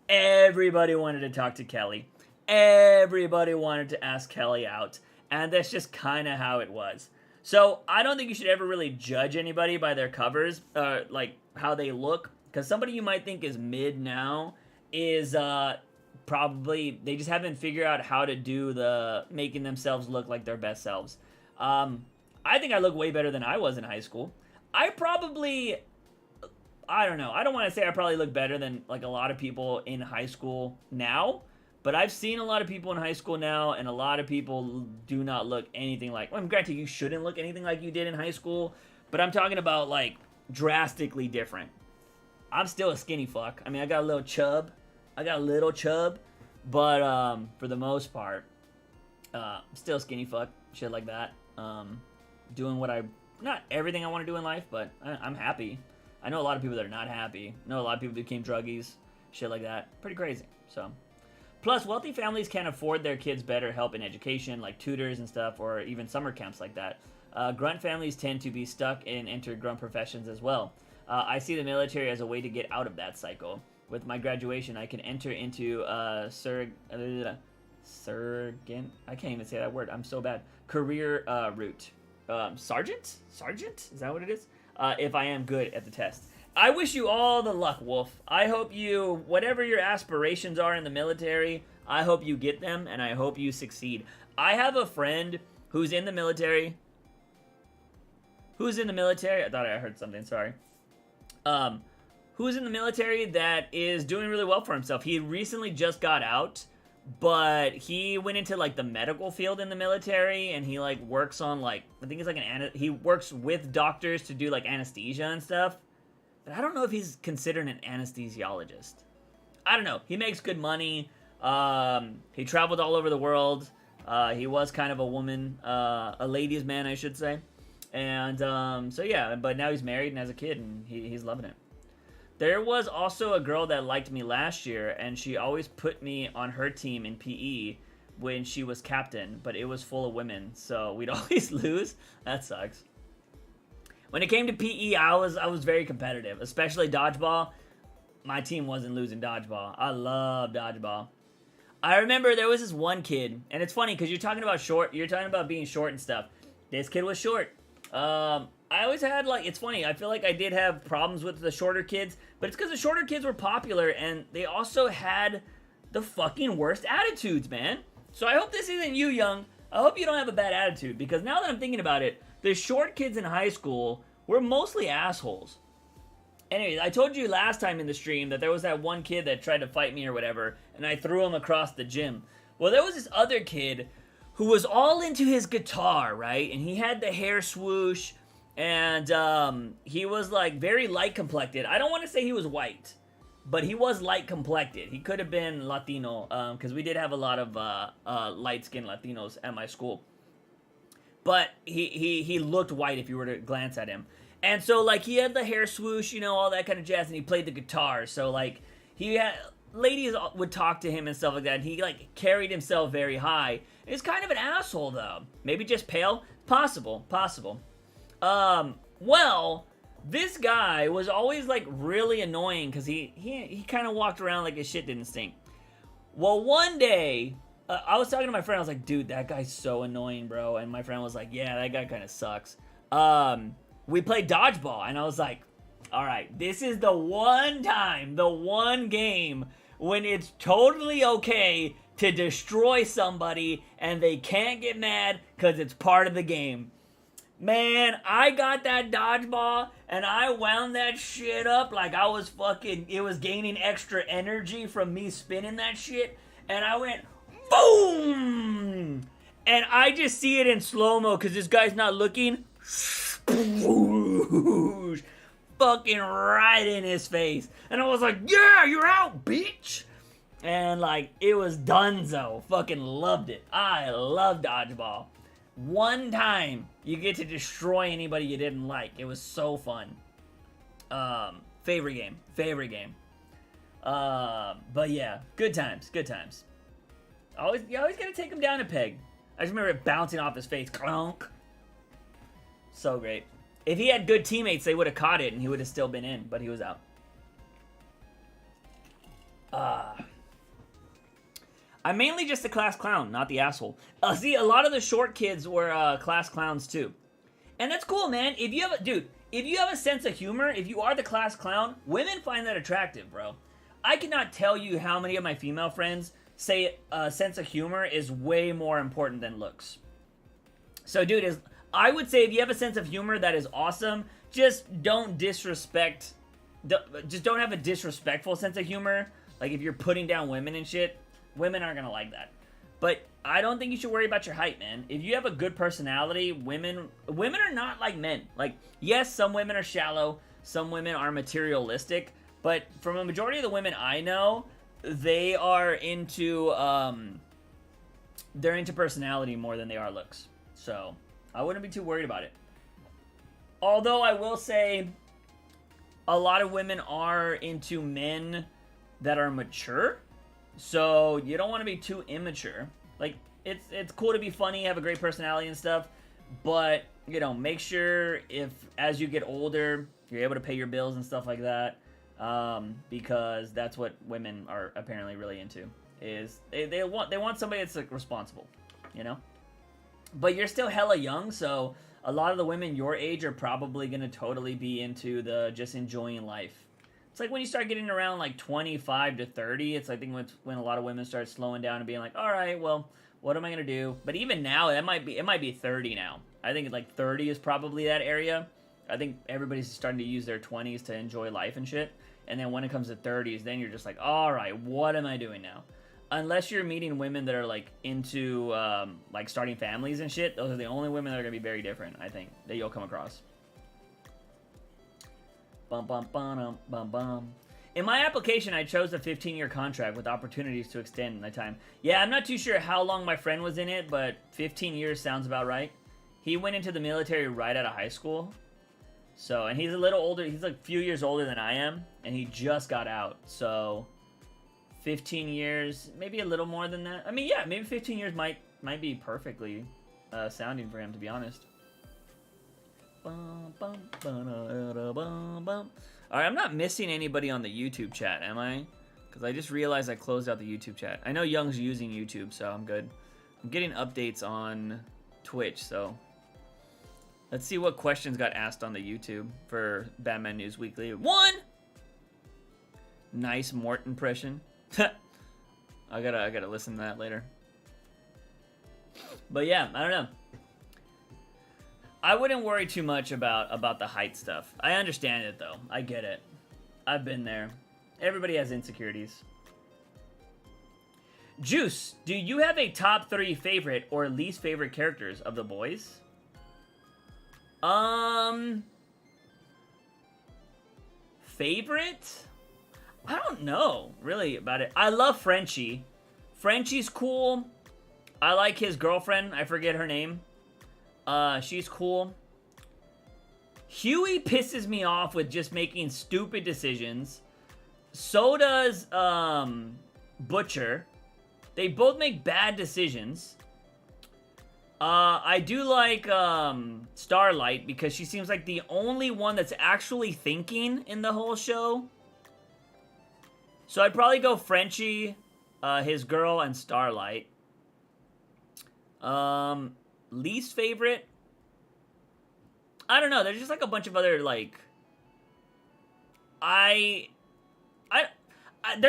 everybody wanted to talk to Kelly. Everybody wanted to ask Kelly out. And that's just kind of how it was. So I don't think you should ever really judge anybody by their covers, like how they look. Because somebody you might think is mid now is probably, they just haven't figured out how to do the making themselves look like their best selves. I think I look way better than I was in high school. I don't know. I don't want to say I probably look better than like a lot of people in high school now. But I've seen a lot of people in high school now, and a lot of people do not look anything like... Well, granted, you shouldn't look anything like you did in high school, but I'm talking about, like, drastically different. I'm still a skinny fuck. I mean, I got a little chub. But, for the most part, still skinny fuck. Shit like that. Doing what not everything I want to do in life, but I'm happy. I know a lot of people that are not happy. I know a lot of people that became druggies. Shit like that. Pretty crazy, so... Plus, wealthy families can't afford their kids better help in education, like tutors and stuff, or even summer camps like that. Grunt families tend to be stuck and enter grunt professions as well. I see the military as a way to get out of that cycle. With my graduation, I can enter into surgeon. I can't even say that word. I'm so bad. Career route. Sergeant? Sergeant? Is that what it is? If I am good at the test. I wish you all the luck, Wolf. I hope you, whatever your aspirations are in the military, I hope you get them, and I hope you succeed. I have a friend who's in the military. I thought I heard something, sorry. Who's in the military that is doing really well for himself. He recently just got out, but he went into, like, the medical field in the military, and he, like, works on, like, I think it's like he works with doctors to do, like, anesthesia and stuff. But I don't know if he's considered an anesthesiologist. I don't know. He makes good money. He traveled all over the world. He was kind of a woman, a ladies' man, I should say. And so yeah, but now he's married and has a kid, and he's loving it. There was also a girl that liked me last year, and she always put me on her team in PE when she was captain, but it was full of women, so we'd always lose. That sucks. When it came to PE, I was very competitive, especially dodgeball. My team wasn't losing dodgeball. I love dodgeball. I remember there was this one kid, and it's funny because you're talking about being short and stuff. This kid was short. I always had, like, it's funny, I feel like I did have problems with the shorter kids, but it's because the shorter kids were popular, and they also had the fucking worst attitudes, man. So I hope this isn't you, young. I hope you don't have a bad attitude, because now that I'm thinking about it, the short kids in high school were mostly assholes. Anyways, I told you last time in the stream that there was that one kid that tried to fight me or whatever, and I threw him across the gym. Well, there was this other kid who was all into his guitar, right? And he had the hair swoosh, and he was, like, very light-complected. I don't want to say he was white, but he was light-complected. He could have been Latino, because we did have a lot of light-skinned Latinos at my school. But he looked white if you were to glance at him. And so, like, he had the hair swoosh, you know, all that kind of jazz, and he played the guitar. So, like, he had... ladies would talk to him and stuff like that, and he, like, carried himself very high. He's kind of an asshole, though. Maybe just pale? Possible. Well, this guy was always, like, really annoying, because he kind of walked around like his shit didn't stink. Well, one day, I was talking to my friend, I was like, dude, that guy's so annoying, bro, and my friend was like, yeah, that guy kind of sucks. We played dodgeball, and I was like, alright, this is the one time, the one game when it's totally okay to destroy somebody and they can't get mad because it's part of the game. Man, I got that dodgeball and I wound that shit up like I was fucking, it was gaining extra energy from me spinning that shit, and I went boom! And I just see it in slow-mo because this guy's not looking. Fucking right in his face. And I was like, yeah, you're out, bitch! And, like, it was donezo. Fucking loved it. I love dodgeball. One time, you get to destroy anybody you didn't like. It was so fun. Favorite game. But yeah, good times. You always gotta take him down a peg. I just remember it bouncing off his face. Clunk. So great. If he had good teammates, they would have caught it and he would have still been in, but he was out. I'm mainly just a class clown, not the asshole. See, a lot of the short kids were class clowns too. And that's cool, man. If you have a sense of humor, if you are the class clown, women find that attractive, bro. I cannot tell you how many of my female friends say a sense of humor is way more important than looks. So, dude, I would say if you have a sense of humor, that is awesome. Just don't disrespect. Just don't have a disrespectful sense of humor. Like, if you're putting down women and shit, women aren't gonna like that. But I don't think you should worry about your height, man. If you have a good personality, women are not like men. Like, yes, some women are shallow, some women are materialistic, but from a majority of the women I know, they are into they're into personality more than they are looks. So I wouldn't be too worried about it. Although I will say a lot of women are into men that are mature. So you don't want to be too immature. Like, it's cool to be funny, have a great personality and stuff, but, you know, make sure if as you get older, you're able to pay your bills and stuff like that, because that's what women are apparently really into. Is they want somebody that's, like, responsible, you know? But you're still hella young, so a lot of the women your age are probably gonna totally be into the just enjoying life. It's like when you start getting around like 25 to 30, it's I think when a lot of women start slowing down and being like, all right, well, what am I gonna do? But even now, it might be 30 now. I think like 30 is probably that area. I think everybody's starting to use their 20s to enjoy life and shit. And then when it comes to 30s, then you're just like, all right, what am I doing now? Unless you're meeting women that are like into like starting families and shit, those are the only women that are gonna be very different, I think, that you'll come across. Bum bum bum bum bum. In my application, I chose a 15-year contract with opportunities to extend my time. Yeah, I'm not too sure how long my friend was in it, but 15 years sounds about right. He went into the military right out of high school. So, and he's a little older. He's like a few years older than I am, and he just got out. So, 15 years, maybe a little more than that. I mean, yeah, maybe 15 years might be perfectly sounding for him, to be honest. Alright, I'm not missing anybody on the YouTube chat, am I? Because I just realized I closed out the YouTube chat. I know Young's using YouTube, so I'm good. I'm getting updates on Twitch, so... Let's see what questions got asked on the YouTube for Batman News Weekly. 1! Nice Mort impression. I gotta listen to that later. But yeah, I don't know. I wouldn't worry too much about the height stuff. I understand it, though. I get it. I've been there. Everybody has insecurities. Juice, do you have a top 3 favorite or least favorite characters of the boys? Favorite? I don't know, really, about it. I love Frenchie. Frenchie's cool. I like his girlfriend. I forget her name. She's cool. Huey pisses me off with just making stupid decisions. So does, Butcher. They both make bad decisions. I do like, Starlight because she seems like the only one that's actually thinking in the whole show. So I'd probably go Frenchie, his girl, and Starlight. Least favorite? I don't know. There's just like a bunch of other like. They're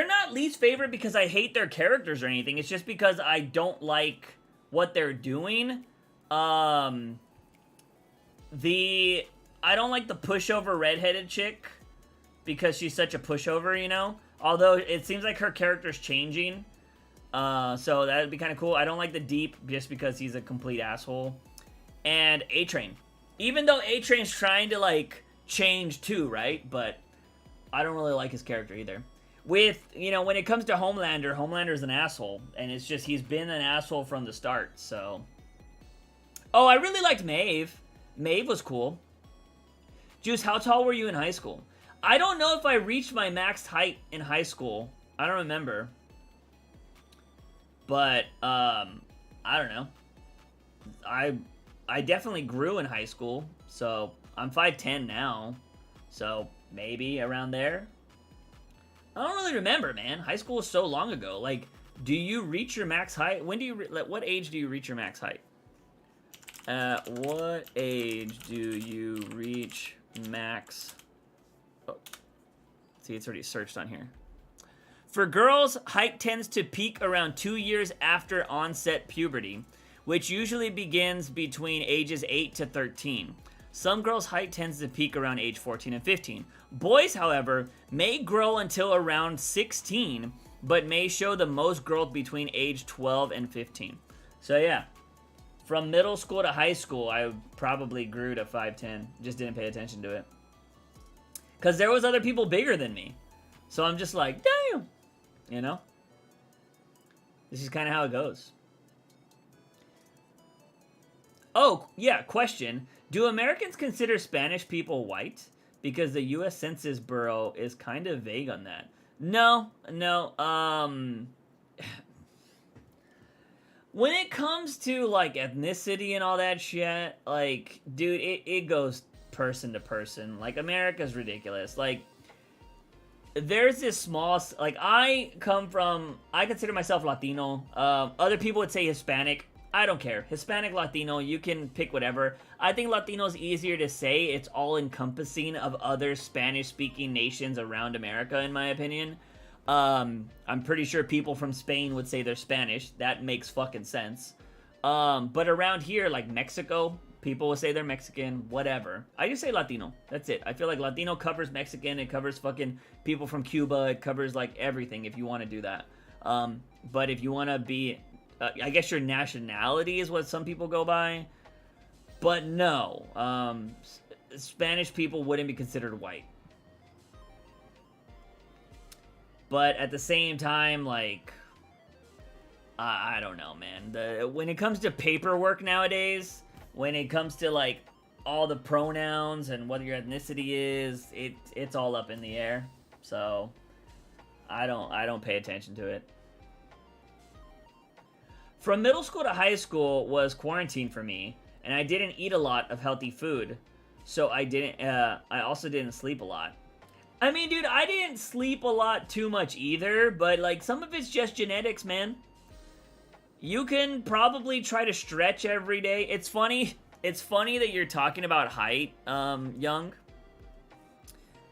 not least favorite because I hate their characters or anything. It's just because I don't like what they're doing. I don't like the pushover redheaded chick because she's such a pushover, you know. Although it seems like her character's changing. So that would be kind of cool. I don't like the Deep just because he's a complete asshole. And A-Train. Even though A-Train's trying to, like, change too, right? But I don't really like his character either. With, you know, when it comes to Homelander, Homelander's an asshole. And it's just, he's been an asshole from the start, so. Oh, I really liked Maeve. Maeve was cool. Juice, how tall were you in high school? I don't know if I reached my max height in high school. I don't remember. But, I don't know. I definitely grew in high school, so I'm 5'10" now. So, maybe around there. I don't really remember, man. High school was so long ago. Like, do you reach your max height? When do you, what age do you reach your max height? What age do you reach max? Oh. See, it's already searched on here. For girls, height tends to peak around 2 years after onset puberty, which usually begins between ages 8 to 13. Some girls' height tends to peak around age 14 and 15. Boys, however, may grow until around 16, but may show the most growth between age 12 and 15. So yeah, from middle school to high school, I probably grew to 5'10", just didn't pay attention to it. Because there was other people bigger than me. So I'm just like, damn, you know? This is kind of how it goes. Oh, yeah, question. Do Americans consider Spanish people white? Because the U.S. Census Bureau is kind of vague on that. No. When it comes to, like, ethnicity and all that shit, like, dude, it goes person to person. Like, America's ridiculous. Like, there's this small, like, I consider myself Latino. Other people would say Hispanic. I don't care. Hispanic, Latino, you can pick whatever. I think Latino is easier to say. It's all-encompassing of other Spanish-speaking nations around America, in my opinion. I'm pretty sure people from Spain would say they're Spanish. That makes fucking sense. But around here, like Mexico, people will say they're Mexican, whatever. I just say Latino. That's it. I feel like Latino covers Mexican. It covers fucking people from Cuba. It covers, like, everything if you want to do that. But if you want to be... I guess your nationality is what some people go by. But no. Spanish people wouldn't be considered white. But at the same time, like, I don't know, man. When it comes to paperwork nowadays, when it comes to, like, all the pronouns and what your ethnicity is, it's all up in the air. So, I don't pay attention to it. From middle school to high school was quarantine for me, and I didn't eat a lot of healthy food. So I also didn't sleep a lot. I mean, dude, I didn't sleep a lot too much either, but, like, some of it's just genetics, man. You can probably try to stretch every day. It's funny that you're talking about height, Young.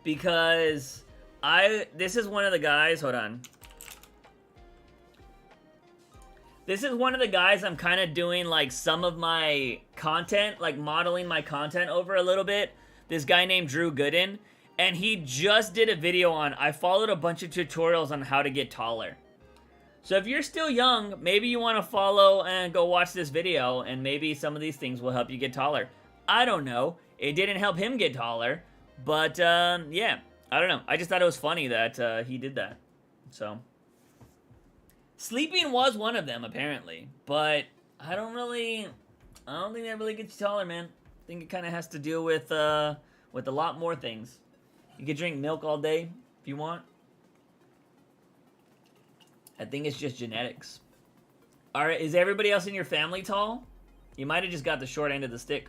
Because this is one of the guys, hold on. This is one of the guys I'm kind of doing, like, some of my content, like, modeling my content over a little bit. This guy named Drew Gooden. And he just did a video on, I followed a bunch of tutorials on how to get taller. So if you're still young, maybe you want to follow and go watch this video, and maybe some of these things will help you get taller. I don't know. It didn't help him get taller. But, yeah. I don't know. I just thought it was funny that he did that. So... sleeping was one of them, apparently. But I don't think that really gets you taller, man. I think it kind of has to deal with a lot more things. You could drink milk all day if you want. I think it's just genetics. Alright, is everybody else in your family tall? You might have just got the short end of the stick.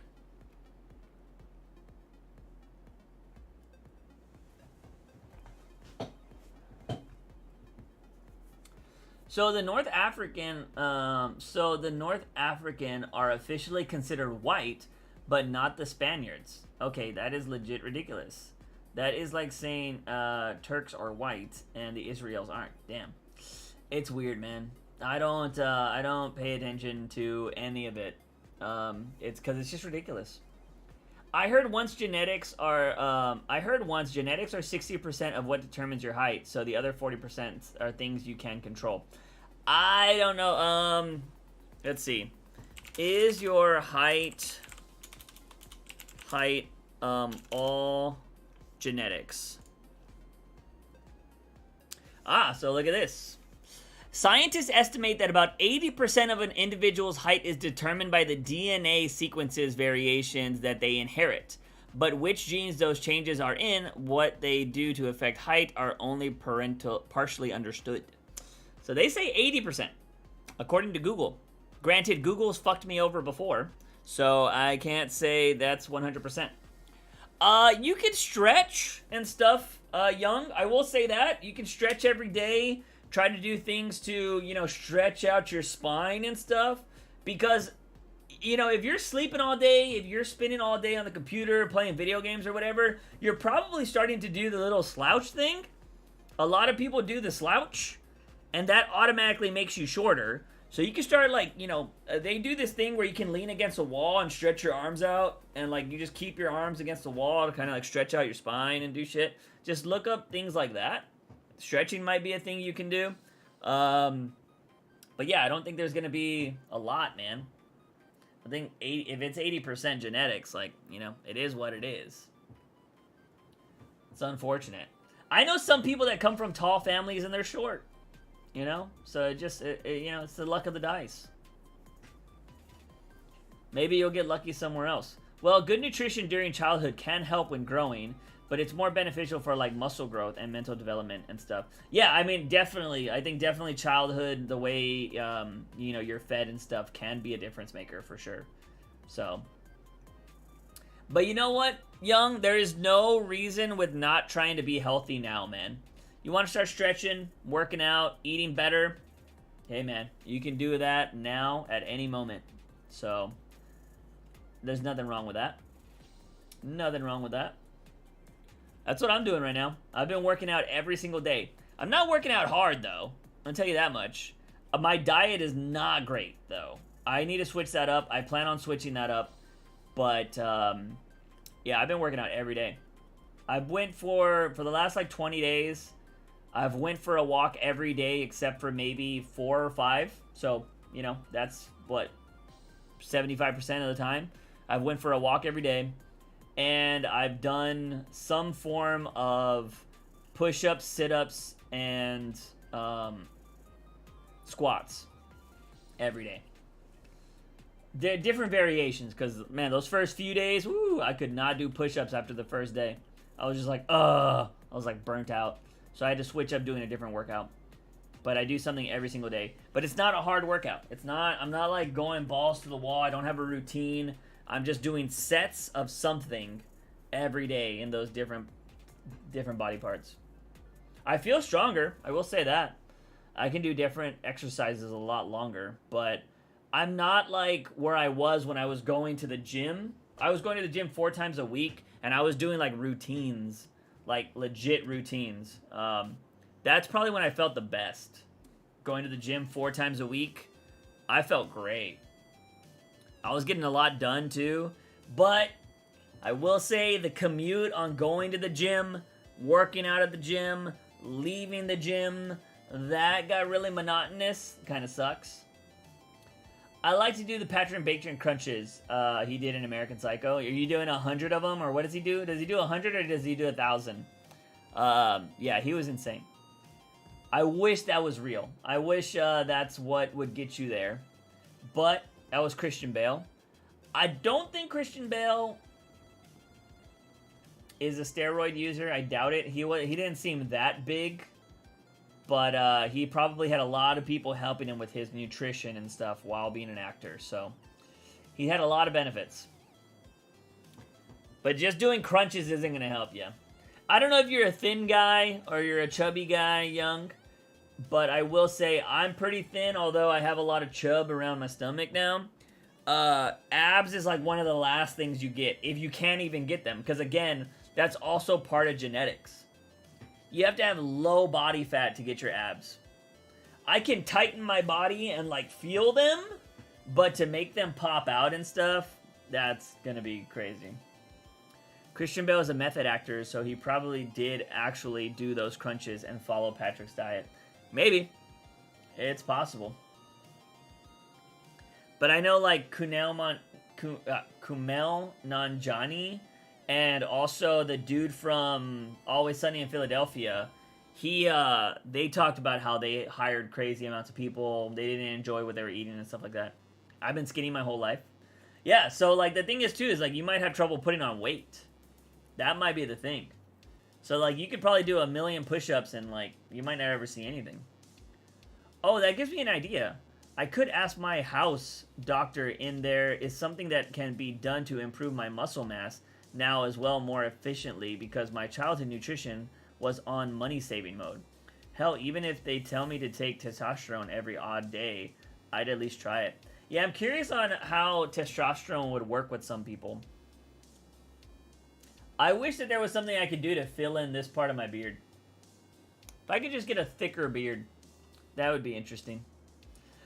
So the North African are officially considered white, but not the Spaniards. Okay, that is legit ridiculous. That is like saying Turks are white and the Israels aren't. Damn, it's weird, man. I don't pay attention to any of it. It's because it's just ridiculous. I heard once genetics are 60% of what determines your height. So the other 40% are things you can control. I don't know. Let's see. Is your height all genetics? So look at this. Scientists estimate that about 80% of an individual's height is determined by the DNA sequences variations that they inherit. But which genes those changes are in, what they do to affect height, are only partially understood. So they say 80%, according to Google. Granted, Google's fucked me over before, so I can't say that's 100%. You can stretch and stuff, Young. I will say that. You can stretch every day. Try to do things to, stretch out your spine and stuff. Because, if you're sleeping all day, if you're spending all day on the computer, playing video games or whatever, you're probably starting to do the little slouch thing. A lot of people do the slouch, and that automatically makes you shorter. So you can start, they do this thing where you can lean against a wall and stretch your arms out, and, you just keep your arms against the wall to kind of, stretch out your spine and do shit. Just look up things like that. Stretching might be a thing you can do. But yeah, I don't think there's going to be a lot, man. I think if it's 80% genetics, it is what it is. It's unfortunate. I know some people that come from tall families and they're short. So it's the luck of the dice. Maybe you'll get lucky somewhere else. Well, good nutrition during childhood can help when growing, but it's more beneficial for, muscle growth and mental development and stuff. Yeah, I mean, definitely. I think definitely childhood, the way, you're fed and stuff can be a difference maker for sure. So. But you know what, Young? There is no reason with not trying to be healthy now, man. You want to start stretching, working out, eating better? Hey, man, you can do that now at any moment. So, there's nothing wrong with that. Nothing wrong with that. That's what I'm doing right now. I've been working out every single day. I'm not working out hard, though. I'll tell you that much. My diet is not great, though. I need to switch that up. I plan on switching that up. But, yeah, I've been working out every day. I went for the last, 20 days, I've went for a walk every day except for maybe 4 or 5. So, that's, 75% of the time. I've went for a walk every day. And I've done some form of push-ups, sit-ups, and squats every day. Different variations, because, man, those first few days, woo, I could not do push-ups after the first day. I was just like, ugh. I was, like, burnt out. So I had to switch up doing a different workout. But I do something every single day. But it's not a hard workout. I'm not, like, going balls to the wall. I don't have a routine. I'm just doing sets of something every day in those different body parts. I feel stronger. I will say that. I can do different exercises a lot longer, but I'm not like where I was when I was going to the gym. I was going to the gym 4 times a week, and I was doing like routines, like legit routines. That's probably when I felt the best. Going to the gym 4 times a week, I felt great. I was getting a lot done too, but I will say the commute on going to the gym, working out at the gym, leaving the gym, that got really monotonous. Kind of sucks. I like to do the Patrick Bateman crunches he did in American Psycho. Are you doing 100 of them, or what does he do? Does he do 100 or does he do 1,000? Yeah, he was insane. I wish that was real. I wish that's what would get you there. But that was Christian Bale. I don't think Christian Bale is a steroid user. I doubt it. He didn't seem that big. But he probably had a lot of people helping him with his nutrition and stuff while being an actor. So he had a lot of benefits. But just doing crunches isn't going to help you. I don't know if you're a thin guy or you're a chubby guy, young. But I will say I'm pretty thin, although I have a lot of chub around my stomach now. Abs is like one of the last things you get, if you can't even get them. Because again, that's also part of genetics. You have to have low body fat to get your abs. I can tighten my body and like feel them, but to make them pop out and stuff, that's gonna be crazy. Christian Bale is a method actor, so he probably did actually do those crunches and follow Patrick's diet. Maybe. It's possible. But I know like Kumail Nanjiani, and also the dude from Always Sunny in Philadelphia, they talked about how they hired crazy amounts of people. They didn't enjoy what they were eating and stuff like that. I've been skinny my whole life. Yeah, so like the thing is too is like you might have trouble putting on weight. That might be the thing. So like you could probably do 1,000,000 push-ups and like you might not ever see anything. Oh, that gives me an idea. I could ask my house doctor in there is something that can be done to improve my muscle mass now as well more efficiently, because my childhood nutrition was on money saving mode. Hell, even if they tell me to take testosterone every odd day, I'd at least try it. Yeah, I'm curious on how testosterone would work with some people. I wish that there was something I could do to fill in this part of my beard. If I could just get a thicker beard, that would be interesting.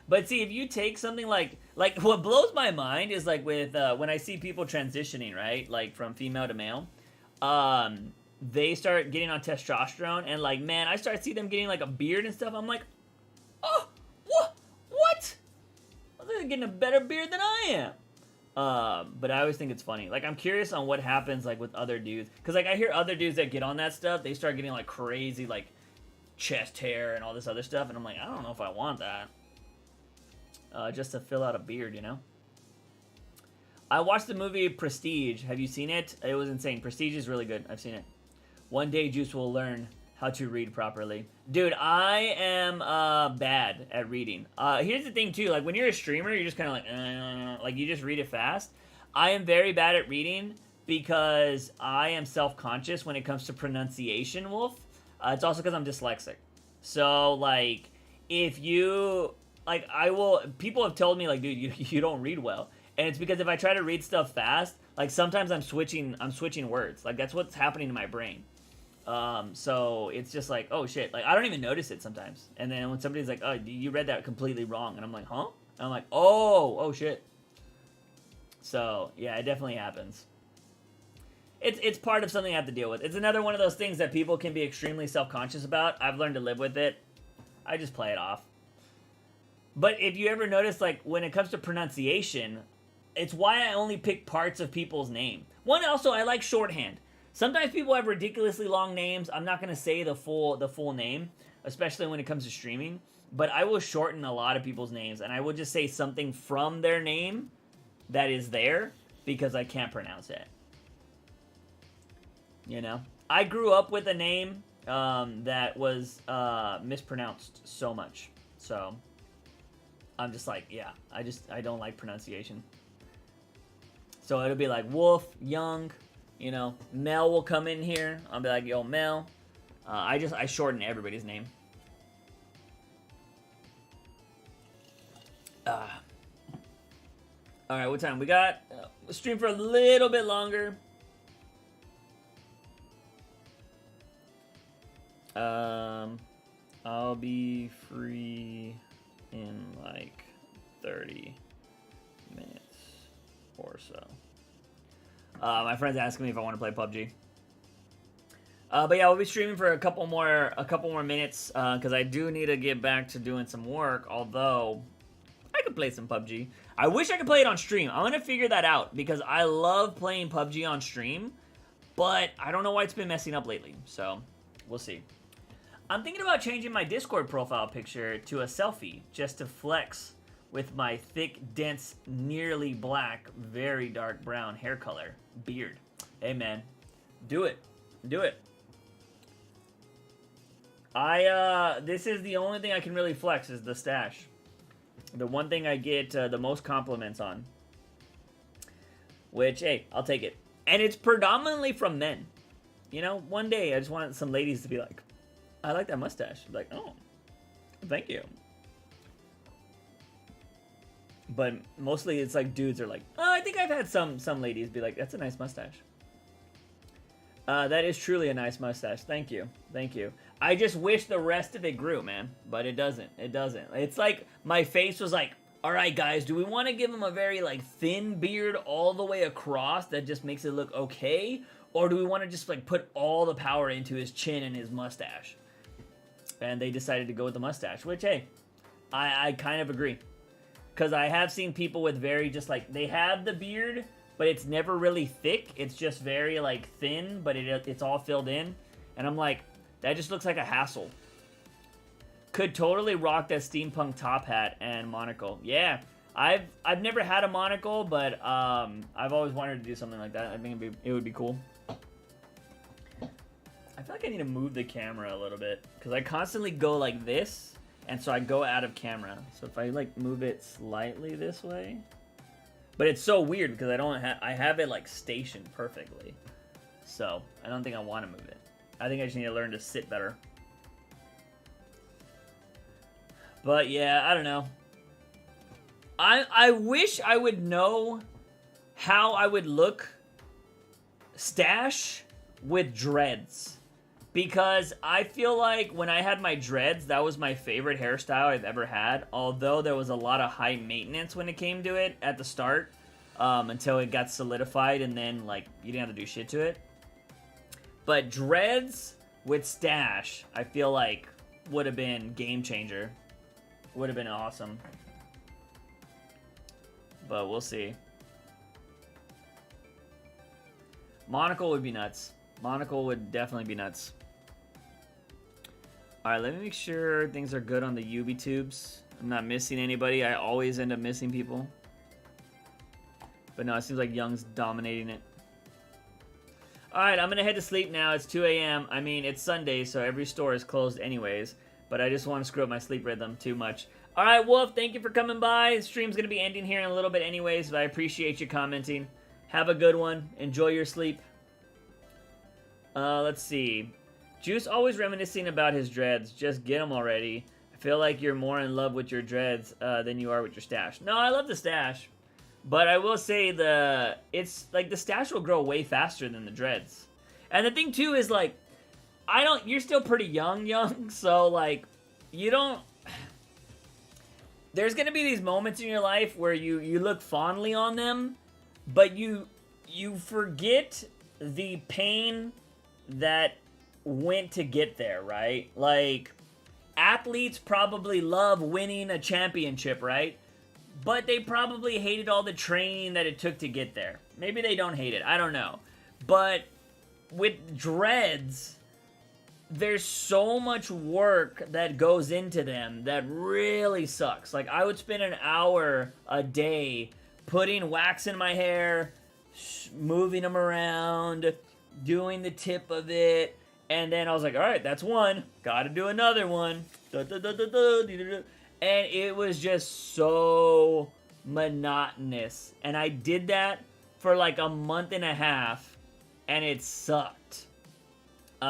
But see, if you take something like what blows my mind is like with when I see people transitioning, right, like from female to male, they start getting on testosterone, and like, man, I start seeing them getting like a beard and stuff. I'm like, oh, what? They're getting a better beard than I am. But I always think it's funny. Like, I'm curious on what happens like with other dudes, because like I hear other dudes that get on that stuff, they start getting like crazy like chest hair and all this other stuff, and I'm like, I don't know if I want that. Just to fill out a beard, you know? I watched the movie Prestige. Have you seen it? It was insane. Prestige is really good. I've seen it. One day Juice will learn how to read properly. Dude, I am bad at reading. Here's the thing, too. Like, when you're a streamer, you're just kind of like you just read it fast. I am very bad at reading because I am self-conscious when it comes to pronunciation, Wolf. It's also because I'm dyslexic. So, like, if you... Like, people have told me, like, dude, you don't read well. And it's because if I try to read stuff fast, like, sometimes I'm switching words. Like, that's what's happening to my brain. So it's just like, oh, shit. Like, I don't even notice it sometimes. And then when somebody's like, oh, you read that completely wrong. And I'm like, huh? And I'm like, oh, shit. So, yeah, it definitely happens. It's part of something I have to deal with. It's another one of those things that people can be extremely self-conscious about. I've learned to live with it. I just play it off. But if you ever notice, like, when it comes to pronunciation, it's why I only pick parts of people's name. One, also, I like shorthand. Sometimes people have ridiculously long names. I'm not gonna say the full name, especially when it comes to streaming. But I will shorten a lot of people's names, and I will just say something from their name that is there because I can't pronounce it. You know, I grew up with a name that was mispronounced so much, so I'm just like, yeah, I don't like pronunciation. So it'll be like Wolf, Young, you know, Mel will come in here. I'll be like, yo, Mel. I shorten everybody's name. All right, what time we got? Stream for a little bit longer. I'll be free in like 30 minutes or so. My friend's asking me if I want to play PUBG. But yeah, we'll be streaming for a couple more minutes because I do need to get back to doing some work. Although I could play some PUBG. I wish I could play it on stream. I'm gonna figure that out because I love playing PUBG on stream, but I don't know why it's been messing up lately. So we'll see. I'm thinking about changing my Discord profile picture to a selfie just to flex with my thick, dense, nearly black, very dark brown hair color, beard. Hey man, do it. Do it. This is the only thing I can really flex is the stash. The one thing I get the most compliments on. Which, hey, I'll take it. And it's predominantly from men. You know, one day I just want some ladies to be like, I like that mustache. Like, oh, thank you. But mostly it's like dudes are like, oh, I think I've had some ladies be like, that's a nice mustache. That is truly a nice mustache. Thank you. Thank you. I just wish the rest of it grew, man. But it doesn't. It doesn't. It's like my face was like, all right, guys, do we want to give him a very like thin beard all the way across that just makes it look okay? Or do we want to just like put all the power into his chin and his mustache? And they decided to go with the mustache, which, hey, I kind of agree. Because I have seen people with very just like, they have the beard, but it's never really thick. It's just very like thin, but it's all filled in. And I'm like, that just looks like a hassle. Could totally rock that steampunk top hat and monocle. Yeah, I've never had a monocle, but I've always wanted to do something like that. I think it would be cool. I feel like I need to move the camera a little bit because I constantly go like this, and so I go out of camera. So if I like move it slightly this way, but it's so weird because I have it like stationed perfectly. So I don't think I want to move it. I think I just need to learn to sit better. But yeah, I don't know. I wish I would know how I would look stash with dreads. Because I feel like when I had my dreads, that was my favorite hairstyle I've ever had. Although there was a lot of high maintenance when it came to it at the start. Until it got solidified and then like you didn't have to do shit to it. But dreads with stash, I feel like would have been game changer. Would have been awesome. But we'll see. Monocle would be nuts. Monocle would definitely be nuts. Alright, let me make sure things are good on the UB tubes. I'm not missing anybody. I always end up missing people. But no, it seems like Young's dominating it. Alright, I'm gonna head to sleep now. It's 2 a.m. I mean, it's Sunday, so every store is closed anyways. But I just want to screw up my sleep rhythm too much. Alright, Wolf, thank you for coming by. The stream's gonna be ending here in a little bit anyways, but I appreciate you commenting. Have a good one. Enjoy your sleep. Let's see. Juice always reminiscing about his dreads. Just get them already. I feel like you're more in love with your dreads than you are with your stash. No, I love the stash. But I will say it's like the stash will grow way faster than the dreads. And the thing too is like, you're still pretty young, so like, there's gonna be these moments in your life where you look fondly on them, but you forget the pain that went to get there, right? Like, athletes probably love winning a championship, right? But they probably hated all the training that it took to get there. Maybe they don't hate it, I don't know. But with dreads, there's so much work that goes into them that really sucks. Like, I would spend an hour a day putting wax in my hair, moving them around, doing the tip of it, and then I was like, all right, that's one. Gotta do another one. And it was just so monotonous. And I did that for like a month and a half, and it sucked. So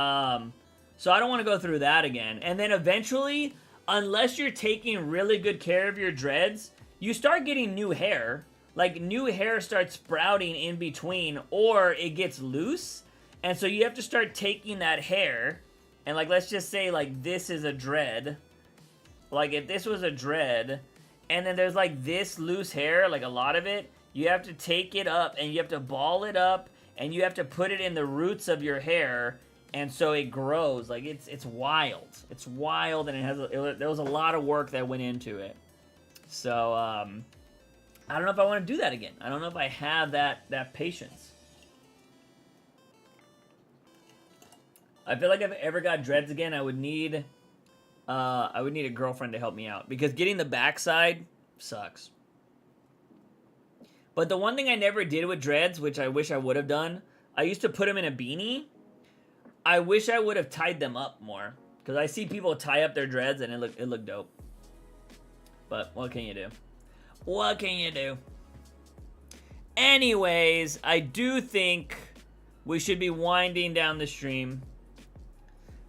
I don't want to go through that again. And then eventually, unless you're taking really good care of your dreads, you start getting new hair. Like, new hair starts sprouting in between, or it gets loose. And so you have to start taking that hair, and like, let's just say like this is a dread. Like, if this was a dread, and then there's like this loose hair, like a lot of it, you have to take it up, and you have to ball it up, and you have to put it in the roots of your hair, and so it grows. Like, it's wild. It's wild, and there was a lot of work that went into it. So, I don't know if I want to do that again. I don't know if I have that patience. I feel like if I ever got dreads again, I would need a girlfriend to help me out, because getting the backside sucks. But the one thing I never did with dreads, which I wish I would have done, I used to put them in a beanie. I wish I would have tied them up more, because I see people tie up their dreads and it looked dope. But what can you do? What can you do? Anyways, I do think we should be winding down the stream.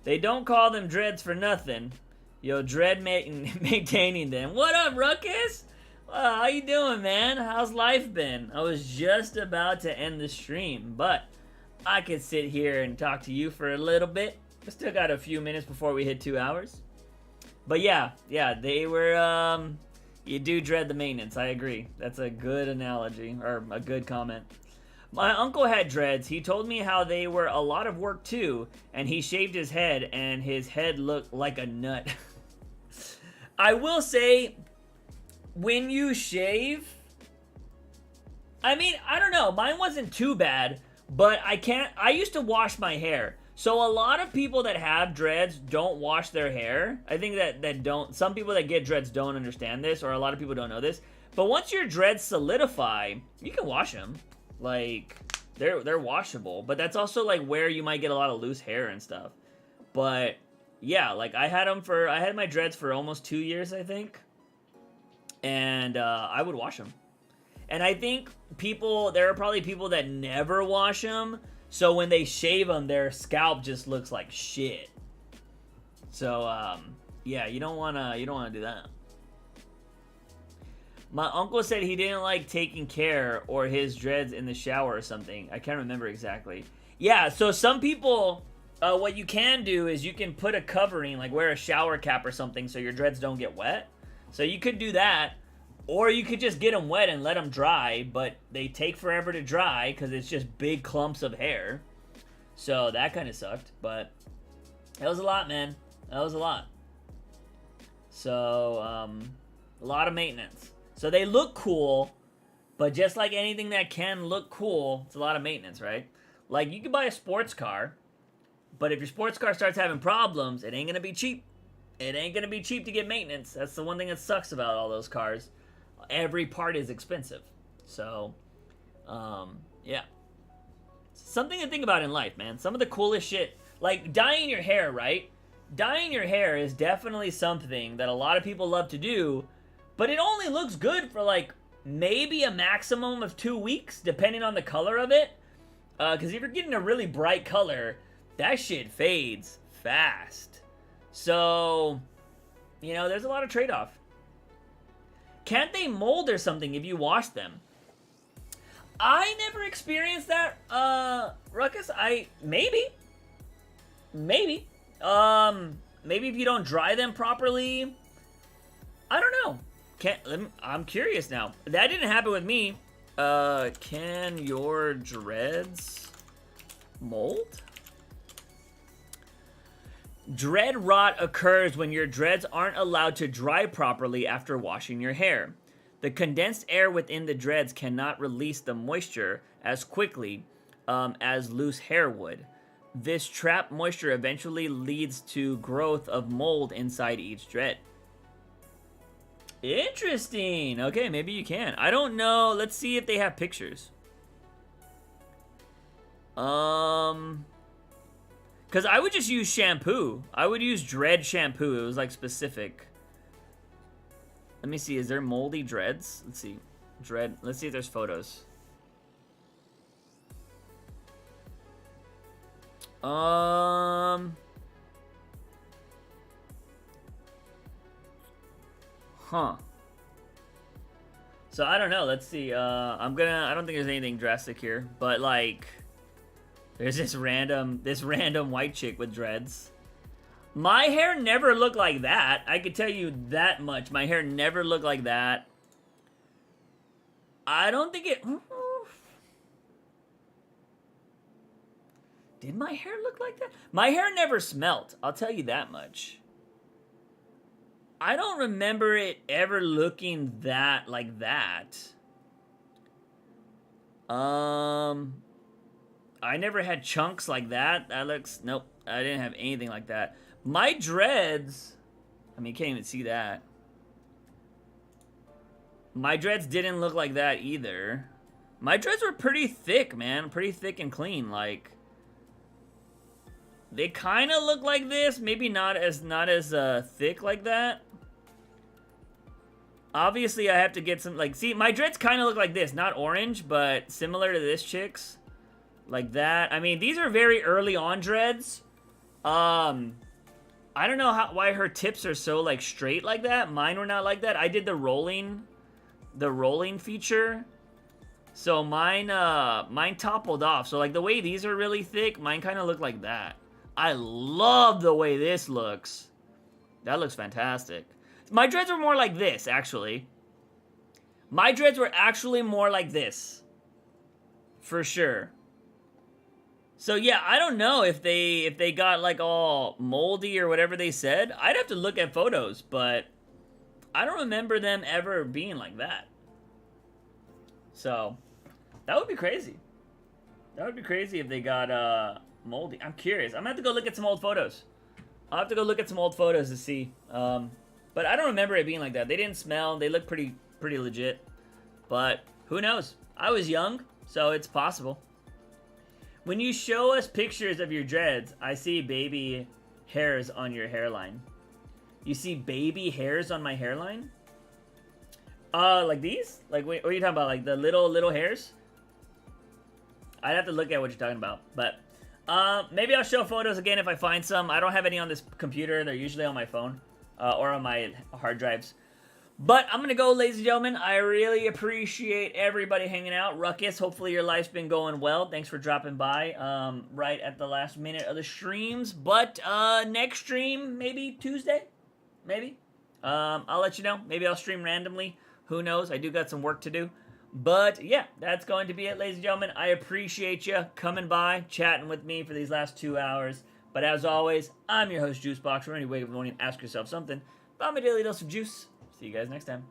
They don't call them dreads for nothing. Yo, dread maintaining them. What up, Ruckus? How you doing, man? How's life been? I was just about to end the stream, but I could sit here and talk to you for a little bit. I still got a few minutes before we hit 2 hours. But yeah, they were, you do dread the maintenance. I agree. That's a good analogy, or a good comment. My uncle had dreads. He told me how they were a lot of work too, and he shaved his head, and his head looked like a nut. I will say, when you shave, I mean, I don't know. Mine wasn't too bad, but I used to wash my hair. So a lot of people that have dreads don't wash their hair. I think some people that get dreads don't understand this, or a lot of people don't know this. But once your dreads solidify, you can wash them. Like, they're washable. But that's also like where you might get a lot of loose hair and stuff. But yeah, like I had my dreads for almost 2 years, I think. And I would wash them. And I think there are probably people that never wash them. So when they shave them, their scalp just looks like shit. So, yeah, you don't wanna do that. My uncle said he didn't like taking care or his dreads in the shower or something. I can't remember exactly. Yeah, so some people, what you can do is you can put a covering, like wear a shower cap or something so your dreads don't get wet. So you could do that. Or you could just get them wet and let them dry, but they take forever to dry because it's just big clumps of hair. So that kind of sucked, but that was a lot, man. That was a lot. So, a lot of maintenance. So they look cool, but just like anything that can look cool, it's a lot of maintenance, right? Like, you can buy a sports car, but if your sports car starts having problems, it ain't going to be cheap. It ain't going to be cheap to get maintenance. That's the one thing that sucks about all those cars. Every part is expensive. So, yeah. Something to think about in life, man. Some of the coolest shit. Like, dyeing your hair, right? Dyeing your hair is definitely something that a lot of people love to do, but it only looks good for, like, maybe a maximum of 2 weeks, depending on the color of it. Because if you're getting a really bright color, that shit fades fast. So, you know, there's a lot of trade-off. Can't they mold or something if you wash them? I never experienced that, Ruckus. Maybe. Maybe if you don't dry them properly. I don't know. I'm curious now. That didn't happen with me. Can your dreads mold? Dread rot occurs when your dreads aren't allowed to dry properly after washing your hair. The condensed air within the dreads cannot release the moisture as quickly as loose hair would. This trapped moisture eventually leads to growth of mold inside each dread. Interesting. Okay, maybe you can. I don't know. Let's see if they have pictures. Because I would just use shampoo. I would use dread shampoo. It was like specific. Let me see. Is there moldy dreads? Let's see. Dread. Let's see if there's photos. Huh. So I don't know. Let's see. I don't think there's anything drastic here, but like, there's this random white chick with dreads. My hair never looked like that. I could tell you that much. My hair never looked like that. I don't think it... Did my hair look like that? My hair never smelt. I'll tell you that much. I don't remember it ever looking that like that. I never had chunks like that. That looks... Nope. I didn't have anything like that. My dreads... I mean, you can't even see that. My dreads didn't look like that either. My dreads were pretty thick, man. Pretty thick and clean. Like... They kind of look like this. Maybe not as thick like that. Obviously, I have to get some... Like, see, my dreads kind of look like this. Not orange, but similar to this chick's. Like that. I mean, these are very early on dreads. I don't know why her tips are so like straight like that. Mine were not like that. I did the rolling feature. So mine toppled off. So like the way these are really thick, mine kind of look like that. I love the way this looks. That looks fantastic. My dreads were more like this, actually. My dreads were actually more like this. For sure. So yeah, I don't know if they got like all moldy or whatever they said. I'd have to look at photos, but I don't remember them ever being like that. So that would be crazy. That would be crazy if they got moldy. I'm curious. I'm gonna have to go look at some old photos. I'll have to go look at some old photos to see. But I don't remember it being like that. They didn't smell. They looked pretty legit. But who knows? I was young, so it's possible. When you show us pictures of your dreads, I see baby hairs on your hairline. You see baby hairs on my hairline? Like these? Like, what are you talking about? Like the little hairs? I'd have to look at what you're talking about. But maybe I'll show photos again if I find some. I don't have any on this computer. They're usually on my phone or on my hard drives. But I'm going to go, ladies and gentlemen. I really appreciate everybody hanging out. Ruckus, hopefully your life's been going well. Thanks for dropping by right at the last minute of the streams. But next stream, maybe Tuesday? Maybe. I'll let you know. Maybe I'll stream randomly. Who knows? I do got some work to do. But yeah, that's going to be it, ladies and gentlemen. I appreciate you coming by, chatting with me for these last 2 hours. But as always, I'm your host, Juicebox. For any wake up in the morning, ask yourself something about my daily dose of juice. See you guys next time.